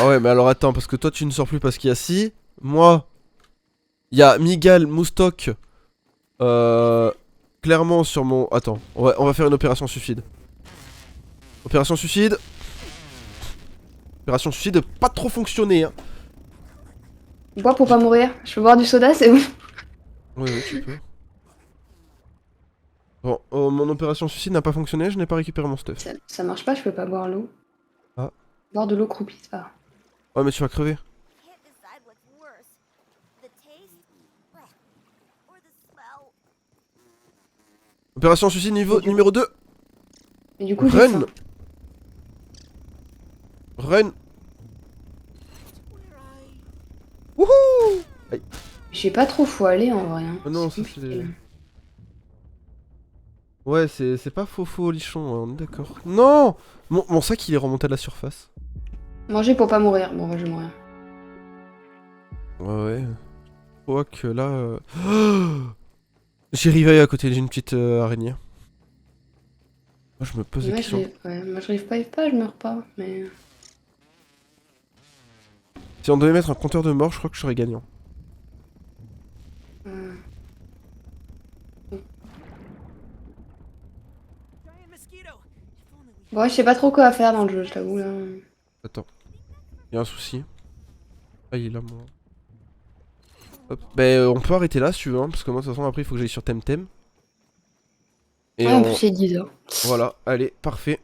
ouais, mais alors attends, parce que toi tu ne sors plus parce qu'il y a si. Moi, il y a Miguel Moustoc. Clairement sur mon... Attends, on va faire une opération suicide. Opération suicide. Opération suicide, pas trop fonctionné. Hein. Bois pour pas mourir. Je peux boire du soda, c'est bon. Oui, tu peux. Bon, mon opération suicide n'a pas fonctionné, je n'ai pas récupéré mon stuff. Ça marche pas, je peux pas boire l'eau. Ah. Boire de l'eau croupie, c'est pas grave. Ouais, mais tu vas crever. Opération suicide numéro 2. Mais du coup, j'ai Run. faim. Run. Wouhou. Je sais pas trop où aller en vrai. Hein. Oh non, C'est ça compliqué, c'est... là. Ouais, c'est pas faux lichon, hein, on est d'accord. Non. Mon sac il est remonté à la surface. Manger pour pas mourir. Bon, je vais mourir. Ouais. Je crois que là... J'ai réveillé à côté d'une petite araignée. Moi je me pose des Moi, questions. moi, je arrive pas, je meurs pas. Mais... Si on devait mettre un compteur de mort, je crois que je serais gagnant. Giant mosquito! If only we Bon, je sais pas trop quoi faire dans le jeu, je t'avoue là. Attends. Il y a un souci. Ah, il est là, moi. Hop. Bah, on peut arrêter là si tu veux, hein, parce que moi, de toute façon, après, il faut que j'aille sur Temtem. Et Ouais, en on... plus, c'est 10 heures. Voilà, allez, parfait.